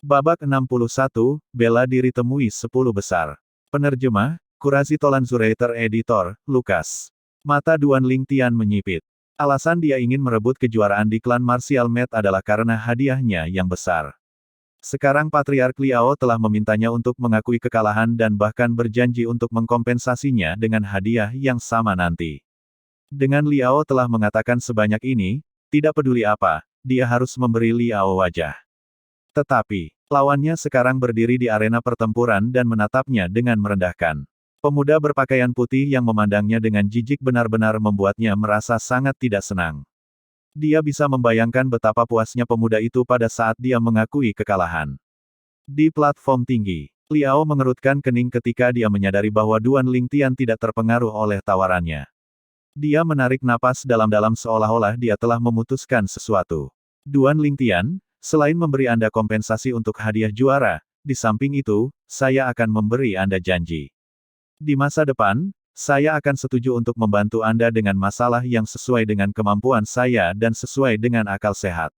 Babak 61, bela diri temui 10 besar. Penerjemah, Kurasi Tolanzurator Editor, Lukas. Mata Duan Lingtian menyipit. Alasan dia ingin merebut kejuaraan di klan Martial Mat adalah karena hadiahnya yang besar. Sekarang Patriark Liao telah memintanya untuk mengakui kekalahan dan bahkan berjanji untuk mengkompensasinya dengan hadiah yang sama nanti. Dengan Liao telah mengatakan sebanyak ini, tidak peduli apa, dia harus memberi Liao wajah. Tetapi, lawannya sekarang berdiri di arena pertempuran dan menatapnya dengan merendahkan. Pemuda berpakaian putih yang memandangnya dengan jijik benar-benar membuatnya merasa sangat tidak senang. Dia bisa membayangkan betapa puasnya pemuda itu pada saat dia mengakui kekalahan. Di platform tinggi, Liao mengerutkan kening ketika dia menyadari bahwa Duan Lingtian tidak terpengaruh oleh tawarannya. Dia menarik napas dalam-dalam seolah-olah dia telah memutuskan sesuatu. Duan Lingtian, selain memberi Anda kompensasi untuk hadiah juara, di samping itu, saya akan memberi Anda janji. Di masa depan, saya akan setuju untuk membantu Anda dengan masalah yang sesuai dengan kemampuan saya dan sesuai dengan akal sehat.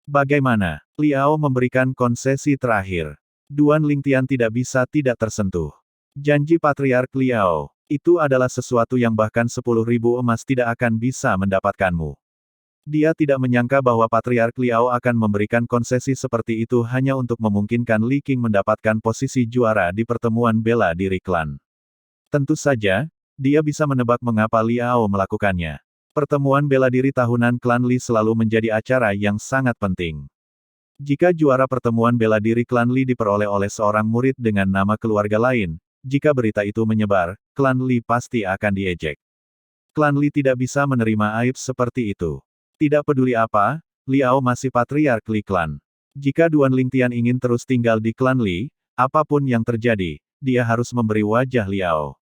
Bagaimana? Liao memberikan konsesi terakhir. Duan Lingtian tidak bisa tidak tersentuh. Janji Patriark Liao, itu adalah sesuatu yang bahkan 10.000 emas tidak akan bisa mendapatkanmu. Dia tidak menyangka bahwa Patriark Liao akan memberikan konsesi seperti itu hanya untuk memungkinkan Li Qing mendapatkan posisi juara di pertemuan bela diri klan. Tentu saja, dia bisa menebak mengapa Liao melakukannya. Pertemuan bela diri tahunan klan Li selalu menjadi acara yang sangat penting. Jika juara pertemuan bela diri klan Li diperoleh oleh seorang murid dengan nama keluarga lain, jika berita itu menyebar, klan Li pasti akan diejek. Klan Li tidak bisa menerima aib seperti itu. Tidak peduli apa, Liao masih Patriark Li klan. Jika Duan Lingtian ingin terus tinggal di klan Li, apapun yang terjadi, dia harus memberi wajah Liao.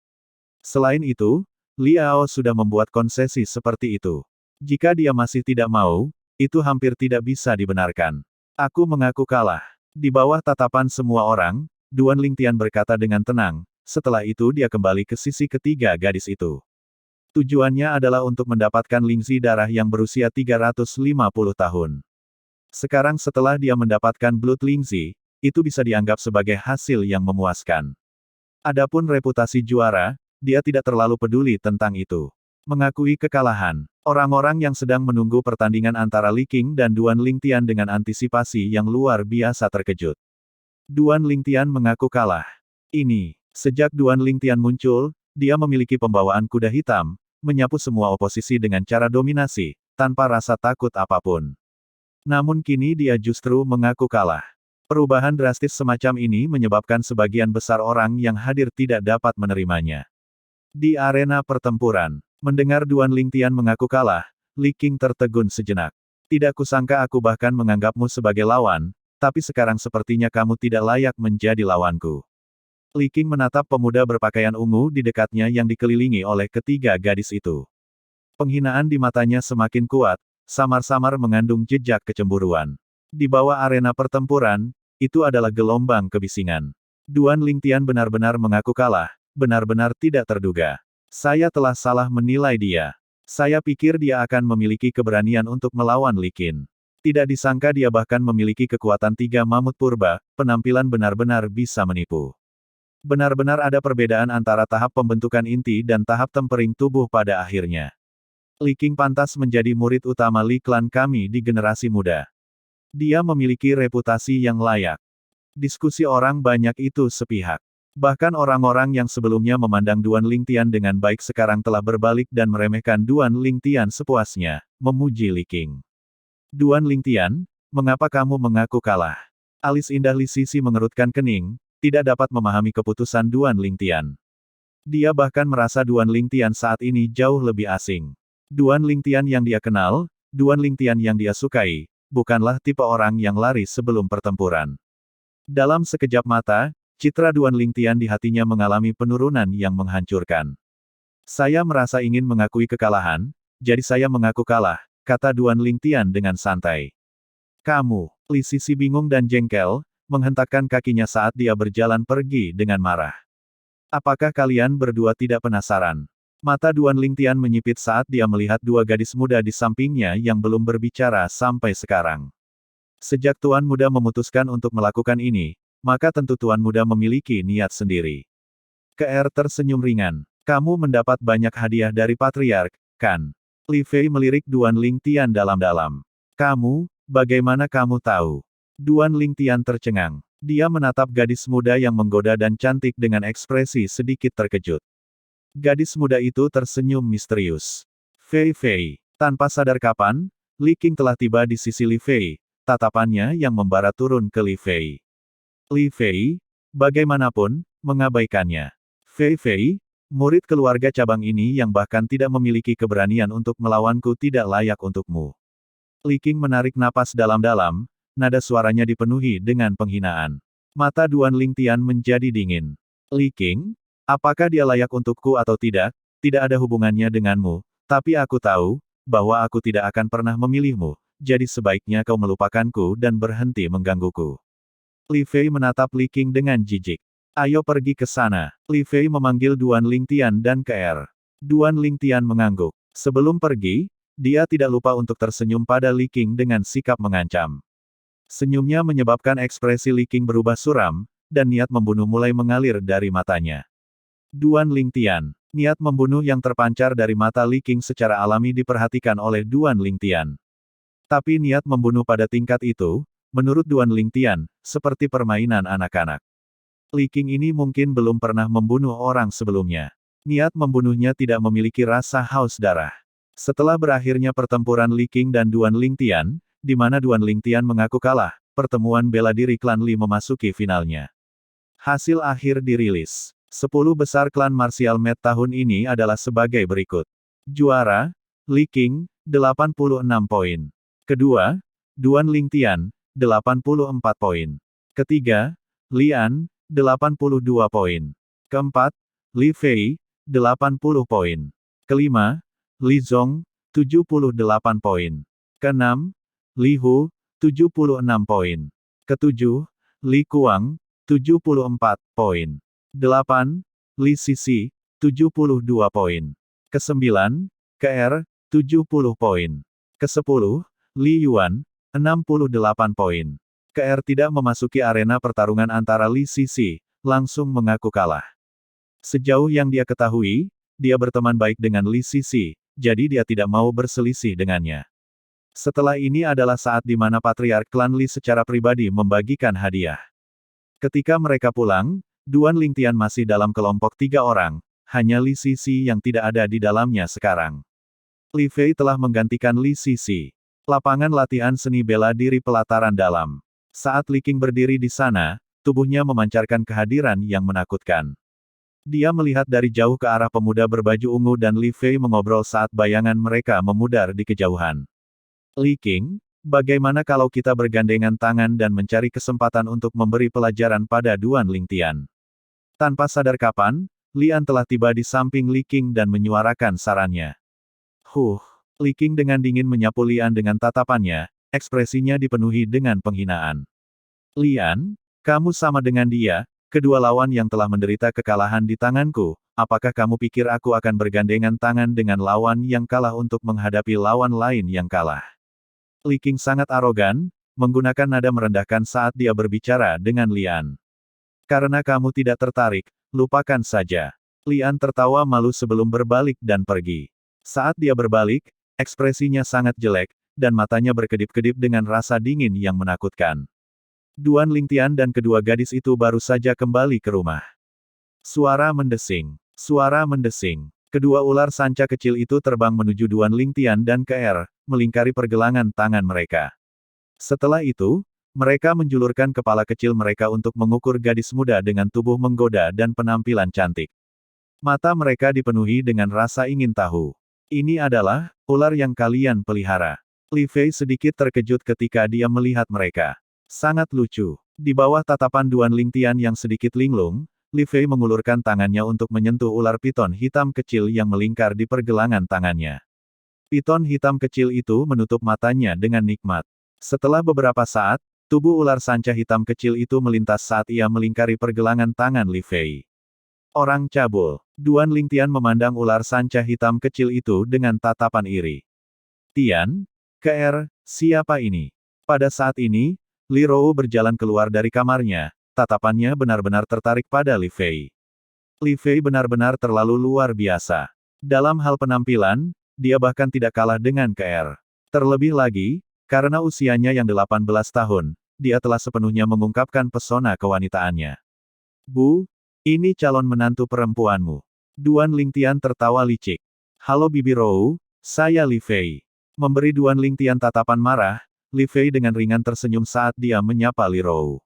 Selain itu, Liao sudah membuat konsesi seperti itu. Jika dia masih tidak mau, itu hampir tidak bisa dibenarkan. Aku mengaku kalah. Di bawah tatapan semua orang, Duan Lingtian berkata dengan tenang, setelah itu dia kembali ke sisi ketiga gadis itu. Tujuannya adalah untuk mendapatkan lingzi darah yang berusia 350 tahun. Sekarang setelah dia mendapatkan Blood Lingzi, itu bisa dianggap sebagai hasil yang memuaskan. Adapun reputasi juara, dia tidak terlalu peduli tentang itu. Mengakui kekalahan, orang-orang yang sedang menunggu pertandingan antara Li Qing dan Duan Lingtian dengan antisipasi yang luar biasa terkejut. Duan Lingtian mengaku kalah. Sejak Duan Lingtian muncul, dia memiliki pembawaan kuda hitam, menyapu semua oposisi dengan cara dominasi, tanpa rasa takut apapun. Namun kini dia justru mengaku kalah. Perubahan drastis semacam ini menyebabkan sebagian besar orang yang hadir tidak dapat menerimanya. Di arena pertempuran, mendengar Duan Lingtian mengaku kalah, Li Qing tertegun sejenak. Tidak kusangka aku bahkan menganggapmu sebagai lawan, tapi sekarang sepertinya kamu tidak layak menjadi lawanku. Li Qing menatap pemuda berpakaian ungu di dekatnya yang dikelilingi oleh ketiga gadis itu. Penghinaan di matanya semakin kuat, samar-samar mengandung jejak kecemburuan. Di bawah arena pertempuran, itu adalah gelombang kebisingan. Duan Lingtian benar-benar mengaku kalah, benar-benar tidak terduga. Saya telah salah menilai dia. Saya pikir dia akan memiliki keberanian untuk melawan Li Qing. Tidak disangka dia bahkan memiliki kekuatan 3 mamut purba, penampilan benar-benar bisa menipu. Benar-benar ada perbedaan antara tahap pembentukan inti dan tahap tempering tubuh pada akhirnya. Li Qing pantas menjadi murid utama Li klan kami di generasi muda. Dia memiliki reputasi yang layak. Diskusi orang banyak itu sepihak. Bahkan orang-orang yang sebelumnya memandang Duan Lingtian dengan baik sekarang telah berbalik dan meremehkan Duan Lingtian sepuasnya, memuji Li Qing. Duan Lingtian, mengapa kamu mengaku kalah? Alis indah Li Sisi mengerutkan kening, tidak dapat memahami keputusan Duan Lingtian. Dia bahkan merasa Duan Lingtian saat ini jauh lebih asing. Duan Lingtian yang dia kenal, Duan Lingtian yang dia sukai, bukanlah tipe orang yang lari sebelum pertempuran. Dalam sekejap mata, citra Duan Lingtian di hatinya mengalami penurunan yang menghancurkan. Saya merasa ingin mengakui kekalahan, jadi saya mengaku kalah, kata Duan Lingtian dengan santai. Kamu, Li Sisi bingung dan jengkel, menghentakkan kakinya saat dia berjalan pergi dengan marah. Apakah kalian berdua tidak penasaran? Mata Duan Lingtian menyipit saat dia melihat dua gadis muda di sampingnya yang belum berbicara sampai sekarang. Sejak Tuan Muda memutuskan untuk melakukan ini, maka tentu Tuan Muda memiliki niat sendiri. Keer tersenyum ringan. Kamu mendapat banyak hadiah dari Patriark, kan? Li Fei melirik Duan Lingtian dalam-dalam. Kamu, bagaimana kamu tahu? Duan Lingtian tercengang. Dia menatap gadis muda yang menggoda dan cantik dengan ekspresi sedikit terkejut. Gadis muda itu tersenyum misterius. Fei Fei. Tanpa sadar kapan, Li King telah tiba di sisi Li Fei, tatapannya yang membara turun ke Li Fei. Li Fei, bagaimanapun, mengabaikannya. Fei Fei, murid keluarga cabang ini yang bahkan tidak memiliki keberanian untuk melawanku tidak layak untukmu. Li King menarik napas dalam-dalam, nada suaranya dipenuhi dengan penghinaan. Mata Duan Lingtian menjadi dingin. Li King, apakah dia layak untukku atau tidak ada hubungannya denganmu, tapi aku tahu, bahwa aku tidak akan pernah memilihmu, jadi sebaiknya kau melupakanku dan berhenti menggangguku. Li Fei menatap Li King dengan jijik. Ayo pergi ke sana. Li Fei memanggil Duan Lingtian dan Keer. Duan Lingtian mengangguk. Sebelum pergi, dia tidak lupa untuk tersenyum pada Li King dengan sikap mengancam. Senyumnya menyebabkan ekspresi Li King berubah suram, dan niat membunuh mulai mengalir dari matanya. Duan Lingtian. Niat membunuh yang terpancar dari mata Li King secara alami diperhatikan oleh Duan Lingtian. Tapi niat membunuh pada tingkat itu, menurut Duan Lingtian, seperti permainan anak-anak. Li King ini mungkin belum pernah membunuh orang sebelumnya. Niat membunuhnya tidak memiliki rasa haus darah. Setelah berakhirnya pertempuran Li King dan Duan Lingtian, di mana Duan Lingtian mengaku kalah, pertemuan bela diri klan Li memasuki finalnya. Hasil akhir dirilis. 10 besar klan martial mat tahun ini adalah sebagai berikut. Juara, Li King, 86 poin. Kedua, Duan Lingtian, 84 poin. Ketiga, Lian, 82 poin. Keempat, Li Fei, 80 poin. Kelima, Li Zong, 78 poin. Keenam, Li Hu, 76 poin. Ketujuh, Li Kuang, 74 poin. Delapan, Li Sisi, 72 poin. Kesembilan, Keer, 70 poin. Kesepuluh, Li Yuan, 68 poin. Keer tidak memasuki arena pertarungan antara Li Sisi, langsung mengaku kalah. Sejauh yang dia ketahui, dia berteman baik dengan Li Sisi, jadi dia tidak mau berselisih dengannya. Setelah ini adalah saat di mana Patriark klan Li secara pribadi membagikan hadiah. Ketika mereka pulang, Duan Lingtian masih dalam kelompok 3 orang, hanya Li Sisi yang tidak ada di dalamnya sekarang. Li Fei telah menggantikan Li Sisi. Lapangan latihan seni bela diri pelataran dalam. Saat Li King berdiri di sana, tubuhnya memancarkan kehadiran yang menakutkan. Dia melihat dari jauh ke arah pemuda berbaju ungu dan Li Fei mengobrol saat bayangan mereka memudar di kejauhan. Li King, bagaimana kalau kita bergandengan tangan dan mencari kesempatan untuk memberi pelajaran pada Duan Lingtian? Tanpa sadar kapan, Lian telah tiba di samping Li King dan menyuarakan sarannya. Li King dengan dingin menyapu Lian dengan tatapannya, ekspresinya dipenuhi dengan penghinaan. Lian, kamu sama dengan dia, kedua lawan yang telah menderita kekalahan di tanganku, apakah kamu pikir aku akan bergandengan tangan dengan lawan yang kalah untuk menghadapi lawan lain yang kalah? Li King sangat arogan, menggunakan nada merendahkan saat dia berbicara dengan Lian. Karena kamu tidak tertarik, lupakan saja. Lian tertawa malu sebelum berbalik dan pergi. Saat dia berbalik, ekspresinya sangat jelek, dan matanya berkedip-kedip dengan rasa dingin yang menakutkan. Duan Lingtian dan kedua gadis itu baru saja kembali ke rumah. Suara mendesing. Suara mendesing. Kedua ular sanca kecil itu terbang menuju Duan Lingtian dan Keer, melingkari pergelangan tangan mereka. Setelah itu, mereka menjulurkan kepala kecil mereka untuk mengukur gadis muda dengan tubuh menggoda dan penampilan cantik. Mata mereka dipenuhi dengan rasa ingin tahu. Ini adalah ular yang kalian pelihara. Li Fei sedikit terkejut ketika dia melihat mereka. Sangat lucu. Di bawah tatapan Duan Lingtian yang sedikit linglung, Li Fei mengulurkan tangannya untuk menyentuh ular piton hitam kecil yang melingkar di pergelangan tangannya. Piton hitam kecil itu menutup matanya dengan nikmat. Setelah beberapa saat, tubuh ular sanca hitam kecil itu melintas saat ia melingkari pergelangan tangan Li Fei. Orang cabul. Duan Lingtian memandang ular sanca hitam kecil itu dengan tatapan iri. Tian, Keer, siapa ini? Pada saat ini, Li Rou berjalan keluar dari kamarnya, tatapannya benar-benar tertarik pada Li Fei. Li Fei benar-benar terlalu luar biasa. Dalam hal penampilan, dia bahkan tidak kalah dengan KR. Terlebih lagi, karena usianya yang 18 tahun, dia telah sepenuhnya mengungkapkan pesona kewanitaannya. Bu, ini calon menantu perempuanmu. Duan Lingtian tertawa licik. Halo Bibi Rou, saya Li Fei. Memberi Duan Lingtian tatapan marah, Li Fei dengan ringan tersenyum saat dia menyapa Li Rou.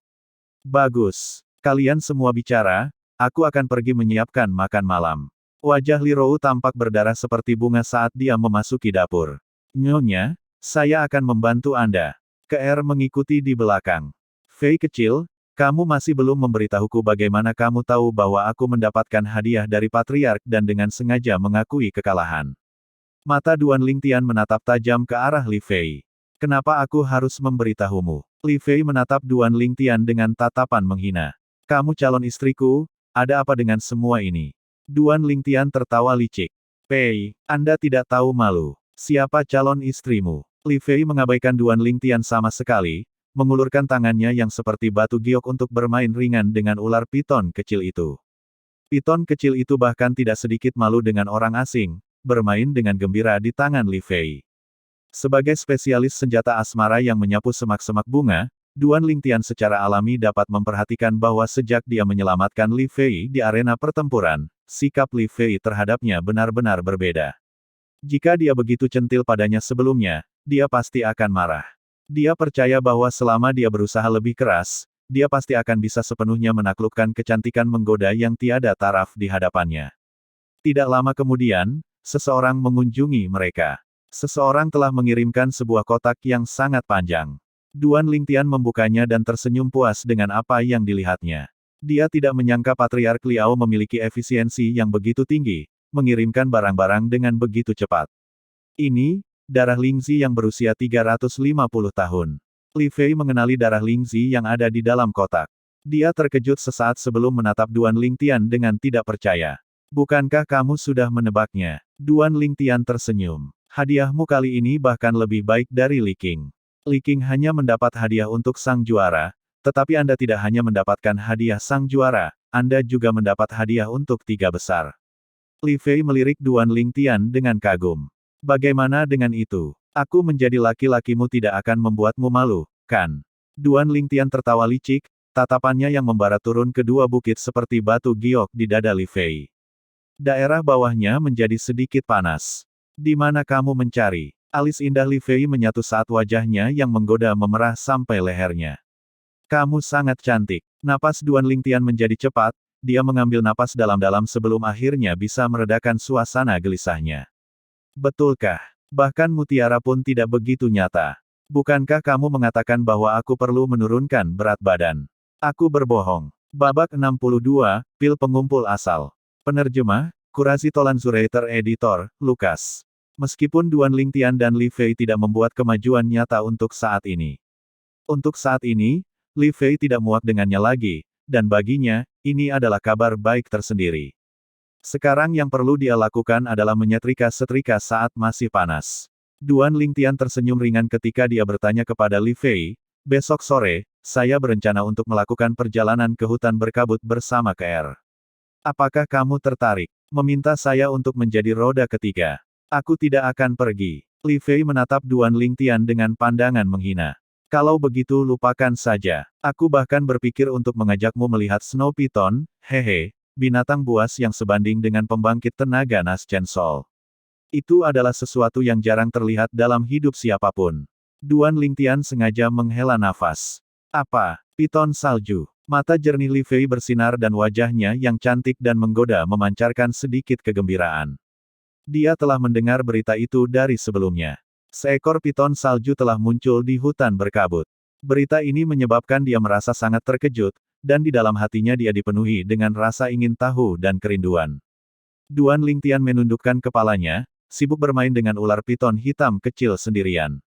Bagus. Kalian semua bicara, aku akan pergi menyiapkan makan malam. Wajah Li Rou tampak berdarah seperti bunga saat dia memasuki dapur. Nyonya, saya akan membantu Anda. KR mengikuti di belakang. Fei kecil, kamu masih belum memberitahuku bagaimana kamu tahu bahwa aku mendapatkan hadiah dari Patriark dan dengan sengaja mengakui kekalahan. Mata Duan Lingtian menatap tajam ke arah Li Fei. Kenapa aku harus memberitahumu? Li Fei menatap Duan Lingtian dengan tatapan menghina. Kamu calon istriku, ada apa dengan semua ini? Duan Lingtian tertawa licik. Fei, Anda tidak tahu malu. Siapa calon istrimu? Li Fei mengabaikan Duan Lingtian sama sekali, mengulurkan tangannya yang seperti batu giok untuk bermain ringan dengan ular piton kecil itu. Piton kecil itu bahkan tidak sedikit malu dengan orang asing, bermain dengan gembira di tangan Li Fei. Sebagai spesialis senjata asmara yang menyapu semak-semak bunga, Duan Lingtian secara alami dapat memperhatikan bahwa sejak dia menyelamatkan Li Fei di arena pertempuran, sikap Li Fei terhadapnya benar-benar berbeda. Jika dia begitu centil padanya sebelumnya, dia pasti akan marah. Dia percaya bahwa selama dia berusaha lebih keras, dia pasti akan bisa sepenuhnya menaklukkan kecantikan menggoda yang tiada taraf di hadapannya. Tidak lama kemudian, seseorang mengunjungi mereka. Seseorang telah mengirimkan sebuah kotak yang sangat panjang. Duan Lingtian membukanya dan tersenyum puas dengan apa yang dilihatnya. Dia tidak menyangka Patriark Liao memiliki efisiensi yang begitu tinggi, mengirimkan barang-barang dengan begitu cepat. Ini, darah Lingzi yang berusia 350 tahun. Li Fei mengenali darah Lingzi yang ada di dalam kotak. Dia terkejut sesaat sebelum menatap Duan Lingtian dengan tidak percaya. Bukankah kamu sudah menebaknya? Duan Lingtian tersenyum. Hadiahmu kali ini bahkan lebih baik dari Li Qing. Li Qing hanya mendapat hadiah untuk sang juara, tetapi Anda tidak hanya mendapatkan hadiah sang juara, Anda juga mendapat hadiah untuk 3 besar. Li Fei melirik Duan Lingtian dengan kagum. Bagaimana dengan itu? Aku menjadi laki-lakimu tidak akan membuatmu malu, kan? Duan Lingtian tertawa licik, tatapannya yang membara turun ke dua bukit seperti batu giok di dada Li Fei. Daerah bawahnya menjadi sedikit panas. Di mana kamu mencari? Alis indah Li Fei menyatu saat wajahnya yang menggoda memerah sampai lehernya. Kamu sangat cantik. Napas Duan Lingtian menjadi cepat, dia mengambil napas dalam-dalam sebelum akhirnya bisa meredakan suasana gelisahnya. Betulkah? Bahkan mutiara pun tidak begitu nyata. Bukankah kamu mengatakan bahwa aku perlu menurunkan berat badan? Aku berbohong. Babak 62, Pil Pengumpul Asal. Penerjemah, Kurazi Tolanzurator Editor, Lukas. Meskipun Duan Lingtian dan Li Fei tidak membuat kemajuan nyata untuk saat ini. Untuk saat ini, Li Fei tidak muak dengannya lagi, dan baginya, ini adalah kabar baik tersendiri. Sekarang yang perlu dia lakukan adalah menyetrika setrika saat masih panas. Duan Lingtian tersenyum ringan ketika dia bertanya kepada Li Fei, besok sore, saya berencana untuk melakukan perjalanan ke hutan berkabut bersama KR. Apakah kamu tertarik? Meminta saya untuk menjadi roda ketiga. Aku tidak akan pergi. Li Fei menatap Duan Lingtian dengan pandangan menghina. Kalau begitu lupakan saja. Aku bahkan berpikir untuk mengajakmu melihat Snow Piton, hehe, binatang buas yang sebanding dengan pembangkit tenaga Nas Chen Sol. Itu adalah sesuatu yang jarang terlihat dalam hidup siapapun. Duan Lingtian sengaja menghela nafas. Apa? Piton salju. Mata jernih Li Fei bersinar dan wajahnya yang cantik dan menggoda memancarkan sedikit kegembiraan. Dia telah mendengar berita itu dari sebelumnya. Seekor piton salju telah muncul di hutan berkabut. Berita ini menyebabkan dia merasa sangat terkejut, dan di dalam hatinya dia dipenuhi dengan rasa ingin tahu dan kerinduan. Duan Lingtian menundukkan kepalanya, sibuk bermain dengan ular piton hitam kecil sendirian.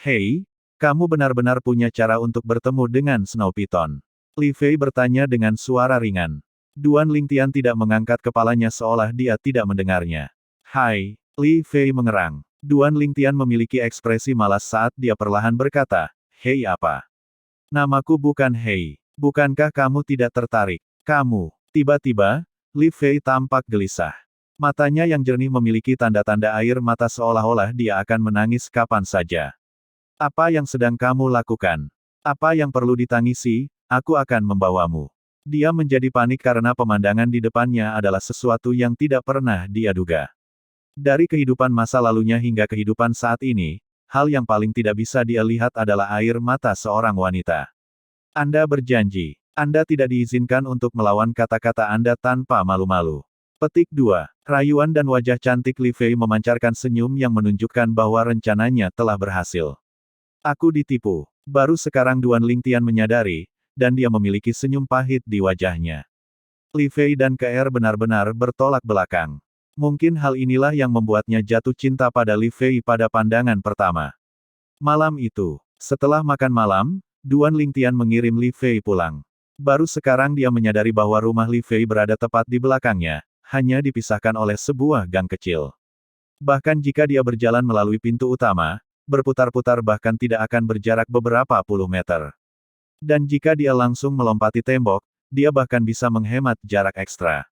Hei, kamu benar-benar punya cara untuk bertemu dengan Snow Piton? Li Fei bertanya dengan suara ringan. Duan Lingtian tidak mengangkat kepalanya seolah dia tidak mendengarnya. Hai, Li Fei mengerang. Duan Lingtian memiliki ekspresi malas saat dia perlahan berkata, Hei apa? Namaku bukan Hei. Bukankah kamu tidak tertarik? Kamu. Tiba-tiba, Li Fei tampak gelisah. Matanya yang jernih memiliki tanda-tanda air mata seolah-olah dia akan menangis kapan saja. Apa yang sedang kamu lakukan? Apa yang perlu ditangisi? Aku akan membawamu. Dia menjadi panik karena pemandangan di depannya adalah sesuatu yang tidak pernah dia duga. Dari kehidupan masa lalunya hingga kehidupan saat ini, hal yang paling tidak bisa dia lihat adalah air mata seorang wanita. Anda berjanji, Anda tidak diizinkan untuk melawan kata-kata Anda tanpa malu-malu. Petik 2. Rayuan dan wajah cantik Li Fei memancarkan senyum yang menunjukkan bahwa rencananya telah berhasil. Aku ditipu. Baru sekarang Duan Lingtian menyadari, dan dia memiliki senyum pahit di wajahnya. Li Fei dan KR benar-benar bertolak belakang. Mungkin hal inilah yang membuatnya jatuh cinta pada Li Fei pada pandangan pertama. Malam itu, setelah makan malam, Duan Lingtian mengirim Li Fei pulang. Baru sekarang dia menyadari bahwa rumah Li Fei berada tepat di belakangnya, hanya dipisahkan oleh sebuah gang kecil. Bahkan jika dia berjalan melalui pintu utama, berputar-putar bahkan tidak akan berjarak beberapa puluh meter. Dan jika dia langsung melompati tembok, dia bahkan bisa menghemat jarak ekstra.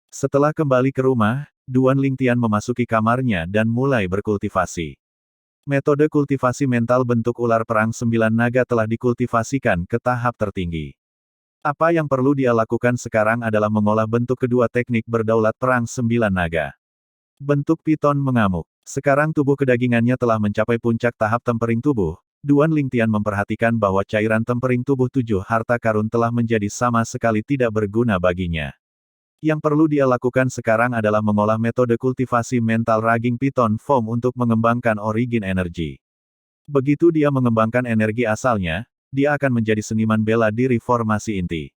Setelah kembali ke rumah, Duan Lingtian memasuki kamarnya dan mulai berkultivasi. Metode kultivasi mental bentuk ular perang 9 naga telah dikultivasikan ke tahap tertinggi. Apa yang perlu dia lakukan sekarang adalah mengolah bentuk kedua teknik berdaulat perang 9 naga. Bentuk piton mengamuk. Sekarang tubuh kedagingannya telah mencapai puncak tahap tempering tubuh. Duan Lingtian memperhatikan bahwa cairan tempering tubuh 7 harta karun telah menjadi sama sekali tidak berguna baginya. Yang perlu dia lakukan sekarang adalah mengolah metode kultivasi mental Raging Piton Form untuk mengembangkan origin energi. Begitu dia mengembangkan energi asalnya, dia akan menjadi seniman bela diri formasi inti.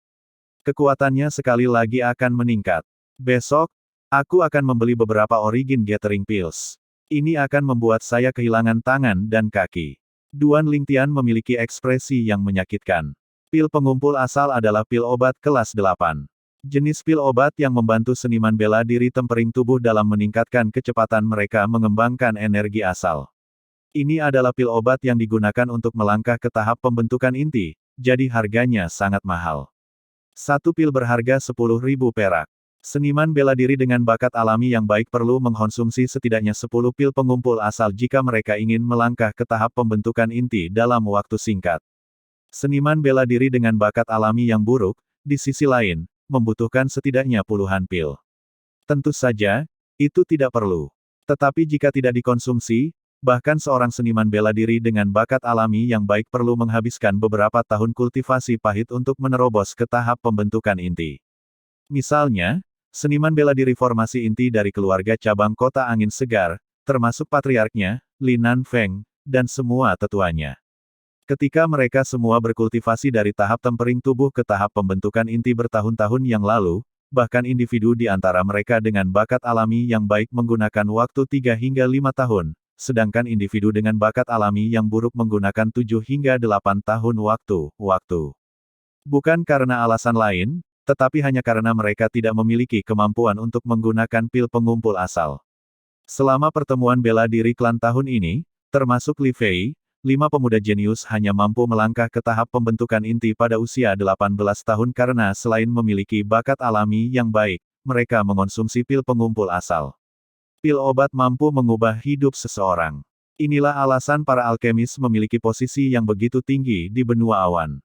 Kekuatannya sekali lagi akan meningkat. Besok, aku akan membeli beberapa origin gathering pills. Ini akan membuat saya kehilangan tangan dan kaki. Duan Lingtian memiliki ekspresi yang menyakitkan. Pil pengumpul asal adalah pil obat kelas 8. Jenis pil obat yang membantu seniman bela diri tempering tubuh dalam meningkatkan kecepatan mereka mengembangkan energi asal. Ini adalah pil obat yang digunakan untuk melangkah ke tahap pembentukan inti, jadi harganya sangat mahal. Satu pil berharga 10.000 perak. Seniman bela diri dengan bakat alami yang baik perlu mengkonsumsi setidaknya 10 pil pengumpul asal jika mereka ingin melangkah ke tahap pembentukan inti dalam waktu singkat. Seniman bela diri dengan bakat alami yang buruk, di sisi lain, membutuhkan setidaknya puluhan pil. Tentu saja, itu tidak perlu. Tetapi jika tidak dikonsumsi, bahkan seorang seniman bela diri dengan bakat alami yang baik perlu menghabiskan beberapa tahun kultivasi pahit untuk menerobos ke tahap pembentukan inti. Misalnya, seniman bela diri formasi inti dari keluarga cabang Kota Angin Segar, termasuk patriarknya, Li Nanfeng, dan semua tetuanya. Ketika mereka semua berkultivasi dari tahap tempering tubuh ke tahap pembentukan inti bertahun-tahun yang lalu, bahkan individu di antara mereka dengan bakat alami yang baik menggunakan waktu 3 hingga 5 tahun, sedangkan individu dengan bakat alami yang buruk menggunakan 7 hingga 8 tahun waktu. Bukan karena alasan lain, tetapi hanya karena mereka tidak memiliki kemampuan untuk menggunakan pil pengumpul asal. Selama pertemuan bela diri klan tahun ini, termasuk Li Fei, 5 pemuda jenius hanya mampu melangkah ke tahap pembentukan inti pada usia 18 tahun karena selain memiliki bakat alami yang baik, mereka mengonsumsi pil pengumpul asal. Pil obat mampu mengubah hidup seseorang. Inilah alasan para alkemis memiliki posisi yang begitu tinggi di benua awan.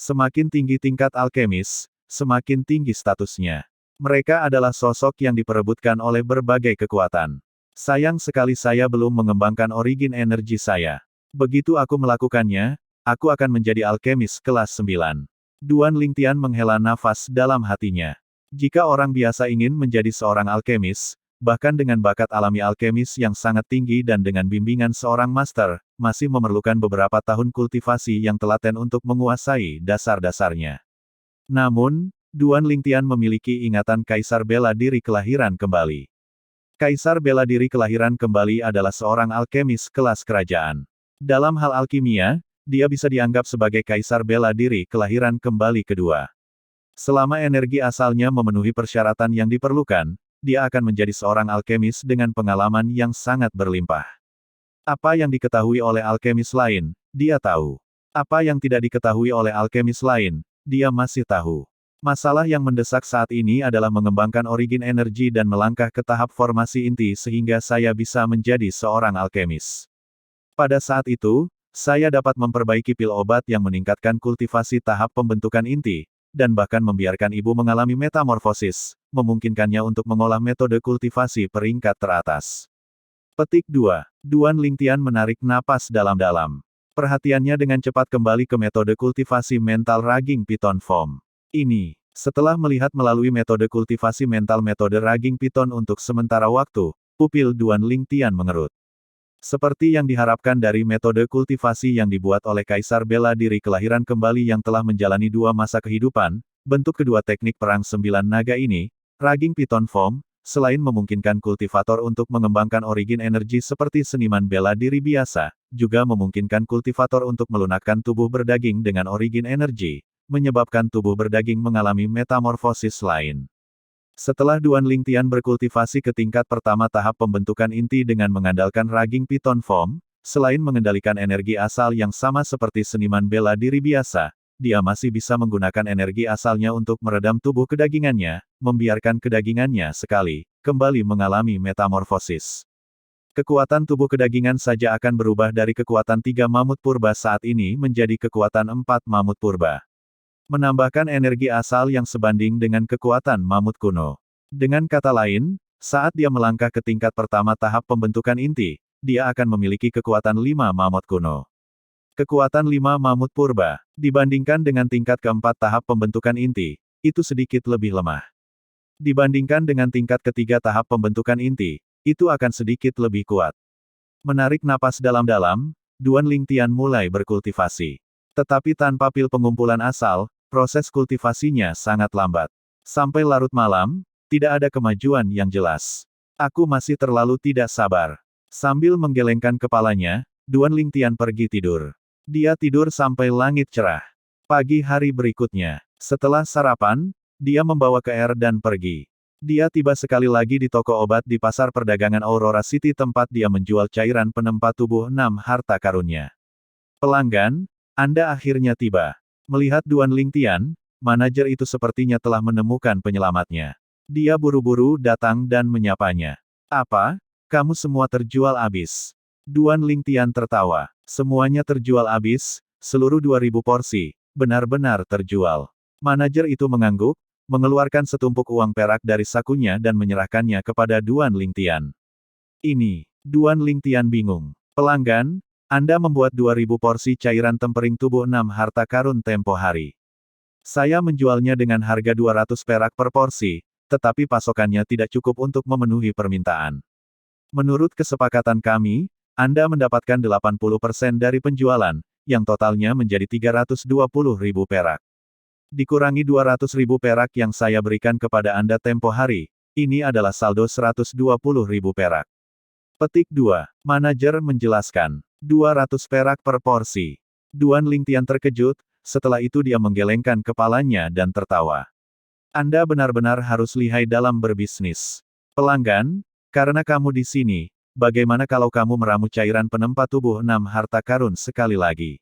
Semakin tinggi tingkat alkemis, semakin tinggi statusnya. Mereka adalah sosok yang diperebutkan oleh berbagai kekuatan. Sayang sekali saya belum mengembangkan origin energi saya. Begitu aku melakukannya, aku akan menjadi alkemis kelas 9. Duan Lingtian menghela nafas dalam hatinya. Jika orang biasa ingin menjadi seorang alkemis, bahkan dengan bakat alami alkemis yang sangat tinggi dan dengan bimbingan seorang master, masih memerlukan beberapa tahun kultivasi yang telaten untuk menguasai dasar-dasarnya. Namun, Duan Lingtian memiliki ingatan Kaisar Bela Diri Kelahiran Kembali. Kaisar Bela Diri Kelahiran Kembali adalah seorang alkemis kelas kerajaan. Dalam hal alkimia, dia bisa dianggap sebagai Kaisar Bela Diri Kelahiran Kembali kedua. Selama energi asalnya memenuhi persyaratan yang diperlukan, dia akan menjadi seorang alkemis dengan pengalaman yang sangat berlimpah. Apa yang diketahui oleh alkemis lain, dia tahu. Apa yang tidak diketahui oleh alkemis lain, dia masih tahu. Masalah yang mendesak saat ini adalah mengembangkan origin energi dan melangkah ke tahap formasi inti sehingga saya bisa menjadi seorang alkemis. Pada saat itu, saya dapat memperbaiki pil obat yang meningkatkan kultivasi tahap pembentukan inti, dan bahkan membiarkan ibu mengalami metamorfosis, memungkinkannya untuk mengolah metode kultivasi peringkat teratas. Petik 2. Duan Lingtian menarik napas dalam-dalam. Perhatiannya dengan cepat kembali ke metode kultivasi mental Raging Piton Form. Ini, setelah melihat melalui metode kultivasi mental metode Raging Piton untuk sementara waktu, pupil Duan Lingtian mengerut. Seperti yang diharapkan dari metode kultivasi yang dibuat oleh Kaisar Bela Diri Kelahiran Kembali yang telah menjalani 2 masa kehidupan, bentuk kedua teknik perang 9 naga ini, Raging Piton Form, selain memungkinkan kultivator untuk mengembangkan origin energi seperti seniman bela diri biasa, juga memungkinkan kultivator untuk melunakkan tubuh berdaging dengan origin energi, menyebabkan tubuh berdaging mengalami metamorfosis lain. Setelah Duan Lingtian berkultivasi ke tingkat pertama tahap pembentukan inti dengan mengandalkan Raging Piton Form, selain mengendalikan energi asal yang sama seperti seniman bela diri biasa, dia masih bisa menggunakan energi asalnya untuk meredam tubuh kedagingannya, membiarkan kedagingannya sekali, kembali mengalami metamorfosis. Kekuatan tubuh kedagingan saja akan berubah dari kekuatan 3 mamut purba saat ini menjadi kekuatan 4 mamut purba. Menambahkan energi asal yang sebanding dengan kekuatan mamut kuno. Dengan kata lain, saat dia melangkah ke tingkat pertama tahap pembentukan inti, dia akan memiliki kekuatan 5 mamut kuno. Kekuatan 5 mamut purba, dibandingkan dengan tingkat keempat tahap pembentukan inti, itu sedikit lebih lemah. Dibandingkan dengan tingkat ketiga tahap pembentukan inti, itu akan sedikit lebih kuat. Menarik napas dalam-dalam, Duan Lingtian mulai berkultivasi. Tetapi tanpa pil pengumpulan asal, proses kultivasinya sangat lambat. Sampai larut malam, tidak ada kemajuan yang jelas. Aku masih terlalu tidak sabar. Sambil menggelengkan kepalanya, Duan Lingtian pergi tidur. Dia tidur sampai langit cerah. Pagi hari berikutnya, setelah sarapan, dia membawa ke Air dan pergi. Dia tiba sekali lagi di toko obat di pasar perdagangan Aurora City tempat dia menjual cairan penempa tubuh 6 harta karunnya. Pelanggan, Anda akhirnya tiba. Melihat Duan Lingtian, manajer itu sepertinya telah menemukan penyelamatnya. Dia buru-buru datang dan menyapanya. Apa? Kamu semua terjual habis. Duan Lingtian tertawa. Semuanya terjual habis, seluruh 2000 porsi, benar-benar terjual. Manajer itu mengangguk, mengeluarkan setumpuk uang perak dari sakunya dan menyerahkannya kepada Duan Lingtian. Ini, Duan Lingtian bingung. Pelanggan, Anda membuat 2000 porsi cairan tempering tubuh 6 harta karun tempo hari. Saya menjualnya dengan harga 200 perak per porsi, tetapi pasokannya tidak cukup untuk memenuhi permintaan. Menurut kesepakatan kami, Anda mendapatkan 80% dari penjualan, yang totalnya menjadi 320.000 perak. Dikurangi 200.000 perak yang saya berikan kepada Anda tempo hari, ini adalah saldo 120.000 perak. Petik 2. Manajer menjelaskan. 200 perak per porsi. Duan Lingtian terkejut, setelah itu dia menggelengkan kepalanya dan tertawa. Anda benar-benar harus lihai dalam berbisnis. Pelanggan, karena kamu di sini, bagaimana kalau kamu meramu cairan penempa tubuh 6 harta karun sekali lagi?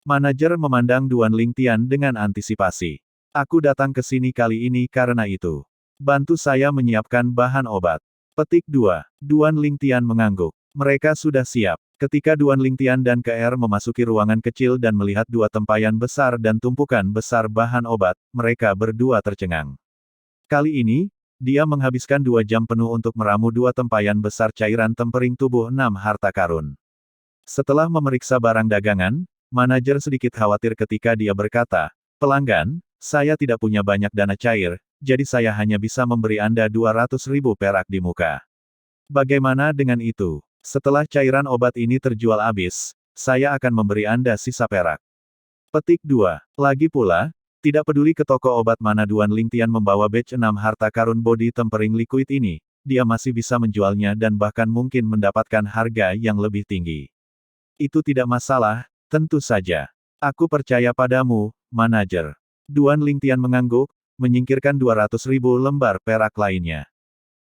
Manajer memandang Duan Lingtian dengan antisipasi. Aku datang ke sini kali ini karena itu. Bantu saya menyiapkan bahan obat. Petik 2. Duan Lingtian mengangguk. Mereka sudah siap. Ketika Duan Lingtian dan KR memasuki ruangan kecil dan melihat 2 tempayan besar dan tumpukan besar bahan obat, mereka berdua tercengang. Kali ini, dia menghabiskan 2 jam penuh untuk meramu 2 tempayan besar cairan tempering tubuh 6 harta karun. Setelah memeriksa barang dagangan, manajer sedikit khawatir ketika dia berkata, "Pelanggan, saya tidak punya banyak dana cair, jadi saya hanya bisa memberi Anda 200.000 perak di muka. Bagaimana dengan itu? Setelah cairan obat ini terjual habis, saya akan memberi Anda sisa perak." Petik 2. Lagi pula, tidak peduli ke toko obat mana Duan Lingtian membawa batch 6 harta karun body tempering liquid ini, dia masih bisa menjualnya dan bahkan mungkin mendapatkan harga yang lebih tinggi. Itu tidak masalah, tentu saja. Aku percaya padamu, manajer. Duan Lingtian mengangguk, menyingkirkan 200.000 lembar perak lainnya.